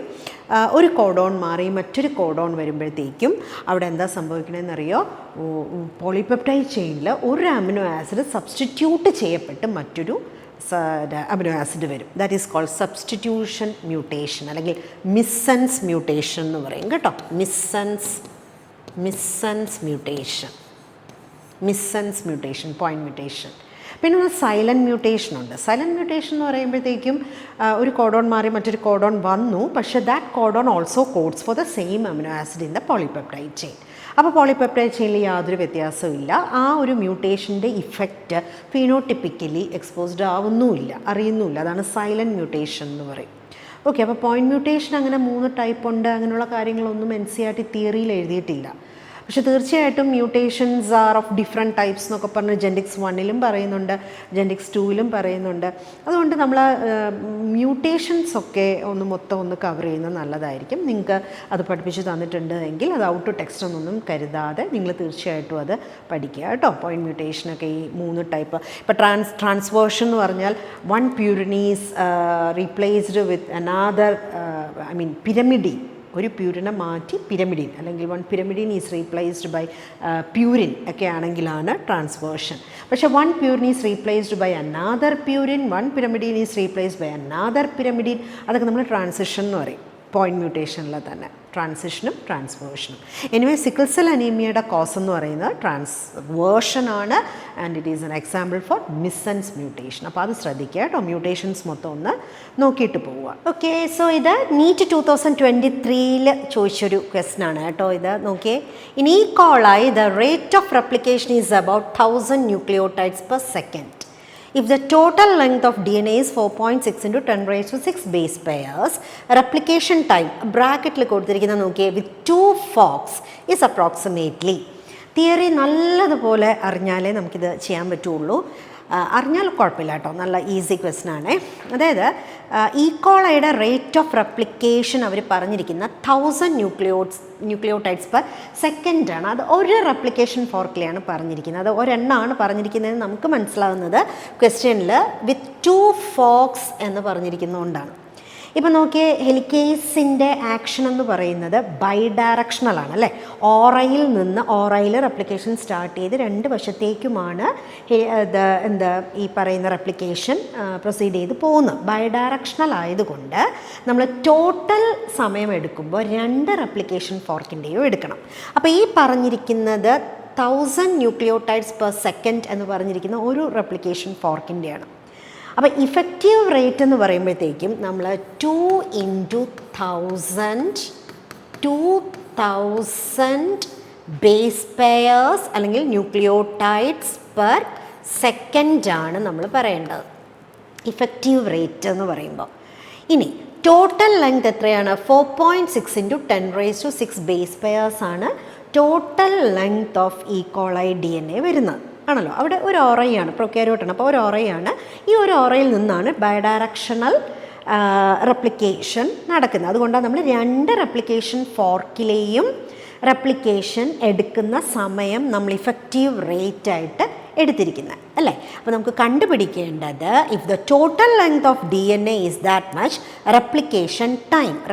ഒരു കോഡോൺ മാറി മറ്റൊരു കോഡോൺ വരുമ്പോഴത്തേക്കും അവിടെ എന്താ സംഭവിക്കണമെന്നറിയോ, പോളിപെപ്റ്റൈഡ് ചെയിനിൽ ഒരു അമിനോ ആസിഡ് സബ്സ്റ്റിറ്റ്യൂട്ട് ചെയ്യപ്പെട്ട് മറ്റൊരു അമിനോ ആസിഡ് വരും. That is called substitution mutation അല്ലെങ്കിൽ മിസ്സെൻസ് മ്യൂട്ടേഷൻ എന്ന് പറയും കേട്ടോ. Missense mutation, point mutation. പിന്നെ ഒരു സൈലൻറ്റ് മ്യൂട്ടേഷൻ ഉണ്ട്. സൈലൻറ്റ് മ്യൂട്ടേഷൻ എന്ന് പറയുമ്പോഴത്തേക്കും ഒരു കോഡോൺ മാറി മറ്റൊരു കോഡോൺ വന്നു, പക്ഷേ that codon also codes for the same amino acid in the polypeptide chain. അപ്പോൾ പോളിപെപ്റ്റൈഡ് ചെയിനിൽ യാതൊരു വ്യത്യാസവും ഇല്ല. ആ ഒരു മ്യൂട്ടേഷൻ്റെ ഇഫക്റ്റ് ഫീനോട്ടിപ്പിക്കലി എക്സ്പോസ്ഡ് ആവുന്നുമില്ല, അറിയുന്നുമില്ല. അതാണ് സൈലൻറ്റ് മ്യൂട്ടേഷൻ എന്ന് പറയും. ഓക്കെ, അപ്പോൾ പോയിൻറ്റ് മ്യൂട്ടേഷൻ അങ്ങനെ 3 ടൈപ്പ് ഉണ്ട്. അങ്ങനെയുള്ള കാര്യങ്ങളൊന്നും NCERT തിയറിയിൽ എഴുതിയിട്ടില്ല. പക്ഷെ തീർച്ചയായിട്ടും mutations are of different types എന്നൊക്കെ പറഞ്ഞ് ജെൻഡിക്സ് 1-ലും പറയുന്നുണ്ട്, ജെൻഡിക്സ് 2-ലും പറയുന്നുണ്ട്. അതുകൊണ്ട് നമ്മൾ മ്യൂട്ടേഷൻസ് ഒക്കെ മൊത്തം ഒന്ന് കവർ ചെയ്യുന്നത് നല്ലതായിരിക്കും. നിങ്ങൾക്ക് അത് പഠിപ്പിച്ച് തന്നിട്ടുണ്ട് എങ്കിൽ അത് ഔട്ട് ടു ടെക്സ്റ്റ് ഒന്നും കരുതാതെ നിങ്ങൾ തീർച്ചയായിട്ടും അത് പഠിക്കുക കേട്ടോ. പോയിൻറ്റ് മ്യൂട്ടേഷനൊക്കെ ഈ 3 ടൈപ്പ്. ഇപ്പോൾ ട്രാൻസ്വേർഷൻ എന്ന് പറഞ്ഞാൽ 1 purine is replaced with another, pyrimidine. ഒരു പ്യൂരിനെ മാറ്റി പിരമിഡിൻ, അല്ലെങ്കിൽ 1 pyrimidine is replaced by purine ഒക്കെ ആണെങ്കിലാണ് ട്രാൻസ്വേർഷൻ. പക്ഷേ 1 purine is replaced by another purine, 1 pyrimidine is replaced by another pyrimidine, അതൊക്കെ നമ്മൾ ട്രാൻസിഷൻ എന്ന് പറയും. പോയിൻറ്റ് മ്യൂട്ടേഷനിൽ തന്നെ ട്രാൻസിഷനും ട്രാൻസ്വേർഷനും. എനിവേ, സിക്കിൾ സെൽ അനീമിയയുടെ കോസ് എന്ന് പറയുന്നത് ട്രാൻസ്വേർഷനാണ് and it is an example for missense mutation. അപ്പോൾ അത് ശ്രദ്ധിക്കുക കേട്ടോ. മ്യൂട്ടേഷൻസ് മൊത്തം ഒന്ന് നോക്കിയിട്ട് പോവുക. ഓക്കെ, സോ ഇത് നീറ്റ് 2023 ചോദിച്ചൊരു ക്വസ്റ്റൻ ആണ് കേട്ടോ. ഇത് നോക്കിയേ, in E coli the rate of replication is about 1000 nucleotides per second. If the total length of DNA is 4.6 into 10 raised to 6 base pairs, replication time, ബ്രാക്കറ്റിൽ കൊടുത്തിരിക്കുന്ന നോക്കിയേ, with 2 forks is approximately. Theory നല്ലതുപോലെ അറിഞ്ഞാലേ നമുക്കിത് ചെയ്യാൻ പറ്റുള്ളൂ. അറിഞ്ഞാൽ കുഴപ്പമില്ല കേട്ടോ, നല്ല ഈസി ക്വസ്റ്റൻ ആണ്. അതായത് ഈക്കോളയുടെ റേറ്റ് ഓഫ് റെപ്ലിക്കേഷൻ അവർ പറഞ്ഞിരിക്കുന്ന 1000 ന്യൂക്ലിയോടൈഡ്സ് പെർ സെക്കൻഡാണ്. അത് ഒരു റെപ്ലിക്കേഷൻ ഫോർക്കിലാണ് പറഞ്ഞിരിക്കുന്നത്, അത് ഒരെണ്ണമാണ് പറഞ്ഞിരിക്കുന്നത്. നമുക്ക് മനസ്സിലാവുന്നത് ക്വസ്റ്റ്യനിൽ വിത്ത് 2 ഫോർക്സ് എന്ന് പറഞ്ഞിരിക്കുന്നതുകൊണ്ടാണ്. ഇപ്പം നോക്കിയേ, ഹെലിക്കേസിൻ്റെ ആക്ഷൻ എന്ന് പറയുന്നത് ബൈ ഡയറക്ഷണലാണ് അല്ലേ. ഓറയിൽ നിന്ന് ഓറയിൽ റെപ്ലിക്കേഷൻ സ്റ്റാർട്ട് ചെയ്ത് രണ്ട് വശത്തേക്കുമാണ് ഈ പറയുന്ന റെപ്ലിക്കേഷൻ പ്രൊസീഡ് ചെയ്ത് പോകുന്നത്. ബൈ ഡയറക്ഷണൽ ആയതുകൊണ്ട് നമ്മൾ ടോട്ടൽ സമയം എടുക്കുമ്പോൾ 2 റെപ്ലിക്കേഷൻ ഫോർക്കിൻ്റെയും എടുക്കണം. അപ്പോൾ ഈ പറഞ്ഞിരിക്കുന്നത് 1000 ന്യൂക്ലിയോടൈഡ്സ് പെർ സെക്കൻഡ് എന്ന് പറഞ്ഞിരിക്കുന്ന ഒരു റെപ്ലിക്കേഷൻ ഫോർക്കിൻ്റെയാണ്. അപ്പോൾ ഇഫക്റ്റീവ് റേറ്റ് എന്ന് പറയുമ്പോഴത്തേക്കും നമ്മൾ 2 × 2000 ബേസ് പെയേഴ്സ് അല്ലെങ്കിൽ ന്യൂക്ലിയോടൈഡ്സ് പെർ സെക്കൻഡാണ് നമ്മൾ പറയേണ്ടത് ഇഫക്റ്റീവ് റേറ്റ് എന്ന് പറയുമ്പോൾ. ഇനി ടോട്ടൽ ലെങ്ത് എത്രയാണ്? 4.6 × 10⁻⁶ ബേസ് പെയേഴ്സാണ് total length of E coli DNA വരുന്നത് ആണല്ലോ. അവിടെ ഒരു ഓറയാണ്, പ്രൊക്യാരിയോട്ടാണ്. അപ്പോൾ ഒരു ഓറയാണ്. ഈ ഒരു ഓറയിൽ നിന്നാണ് ബൈഡയറക്ഷണൽ റെപ്ലിക്കേഷൻ നടക്കുന്നത്. അതുകൊണ്ടാണ് നമ്മൾ 2 റെപ്ലിക്കേഷൻ ഫോർക്കിലെയും റെപ്ലിക്കേഷൻ എടുക്കുന്ന സമയം നമ്മൾ ഇഫക്റ്റീവ് റേറ്റ് ആയിട്ട് എടുത്തിരിക്കുന്നത് അല്ലേ. അപ്പോൾ നമുക്ക് കണ്ടുപിടിക്കേണ്ടത് if the total length of DNA is that much,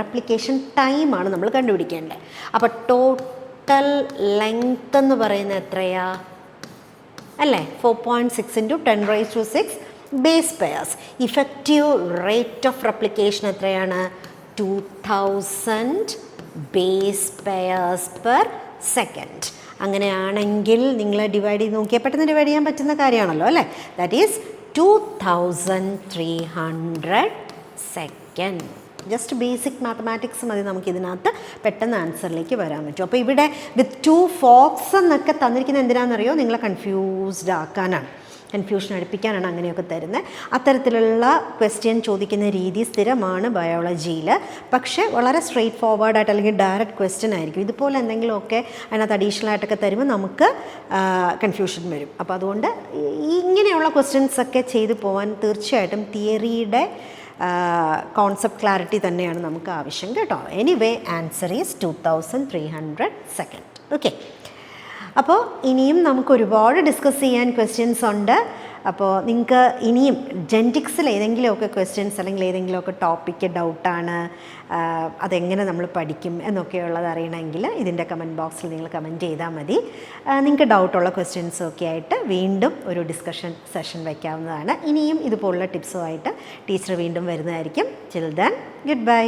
replication ടൈമാണ് നമ്മൾ കണ്ടുപിടിക്കേണ്ടത്. അപ്പോൾ ടോട്ടൽ ലെങ്ത് എന്ന് പറയുന്നത് എത്രയാ അല്ലേ? 4.6 × 10⁻⁶ base pairs. Effective rate of replication എത്രയാണ്? 2000 ബേസ് പെയേഴ്സ് പെർ സെക്കൻഡ്. അങ്ങനെയാണെങ്കിൽ നിങ്ങൾ ഡിവൈഡ് ചെയ്ത് നോക്കിയാൽ പെട്ടെന്ന് ഡിവൈഡ് ചെയ്യാൻ പറ്റുന്ന കാര്യമാണല്ലോ അല്ലേ. That is 2300 second. Just basic mathematics മതി നമുക്കിതിനകത്ത് പെട്ടെന്ന് ആൻസറിലേക്ക് വരാൻ പറ്റും. അപ്പോൾ ഇവിടെ വിത്ത് 2 ഫോക്സ് എന്നൊക്കെ തന്നിരിക്കുന്നത് എന്തിനാണെന്നറിയോ? നിങ്ങളെ കൺഫ്യൂസ്ഡ് ആക്കാനാണ്, കൺഫ്യൂഷൻ അടുപ്പിക്കാനാണ് അങ്ങനെയൊക്കെ തരുന്നത്. അത്തരത്തിലുള്ള ക്വസ്റ്റ്യൻ ചോദിക്കുന്ന രീതി സ്ഥിരമാണ് ബയോളജിയിൽ. പക്ഷേ വളരെ സ്ട്രെയിറ്റ് ഫോർവേഡായിട്ട് അല്ലെങ്കിൽ ഡയറക്റ്റ് ക്വസ്റ്റ്യൻ ആയിരിക്കും. ഇതുപോലെ എന്തെങ്കിലുമൊക്കെ അതിനകത്ത് അഡീഷണൽ ആയിട്ടൊക്കെ തരുമ്പോൾ നമുക്ക് കൺഫ്യൂഷൻ വരും. അപ്പോൾ അതുകൊണ്ട് ഇങ്ങനെയുള്ള ക്വസ്റ്റ്യൻസൊക്കെ ചെയ്തു പോകാൻ തീർച്ചയായിട്ടും തിയറിയുടെ കോൺസെപ്റ്റ് ക്ലാരിറ്റി തന്നെയാണ് നമുക്ക് ആവശ്യം കേട്ടോ. Anyway answer is 2300 second. Okay, അപ്പോൾ ഇനിയും നമുക്ക് ഒരുപാട് ഡിസ്കസ് ചെയ്യാൻ ക്വസ്റ്റ്യൻസ് ഉണ്ട്. അപ്പോൾ നിങ്ങൾക്ക് ഇനിയും ജെനറ്റിക്സിൽ ഏതെങ്കിലുമൊക്കെ ക്വസ്റ്റ്യൻസ് അല്ലെങ്കിൽ ഏതെങ്കിലുമൊക്കെ ടോപ്പിക്ക് ഡൗട്ടാണ്, അതെങ്ങനെ നമ്മൾ പഠിക്കും എന്നൊക്കെയുള്ളത് അറിയണമെങ്കിൽ ഇതിൻ്റെ കമൻറ്റ് ബോക്സിൽ നിങ്ങൾ കമൻറ്റ് ചെയ്താൽ മതി. നിങ്ങൾക്ക് ഡൗട്ടുള്ള ക്വസ്റ്റ്യൻസൊക്കെ ആയിട്ട് വീണ്ടും ഒരു ഡിസ്കഷൻ സെഷൻ വയ്ക്കാവുന്നതാണ്. ഇനിയും ഇതുപോലുള്ള ടിപ്സുമായിട്ട് ടീച്ചർ വീണ്ടും വരുന്നതായിരിക്കും. Till then good bye.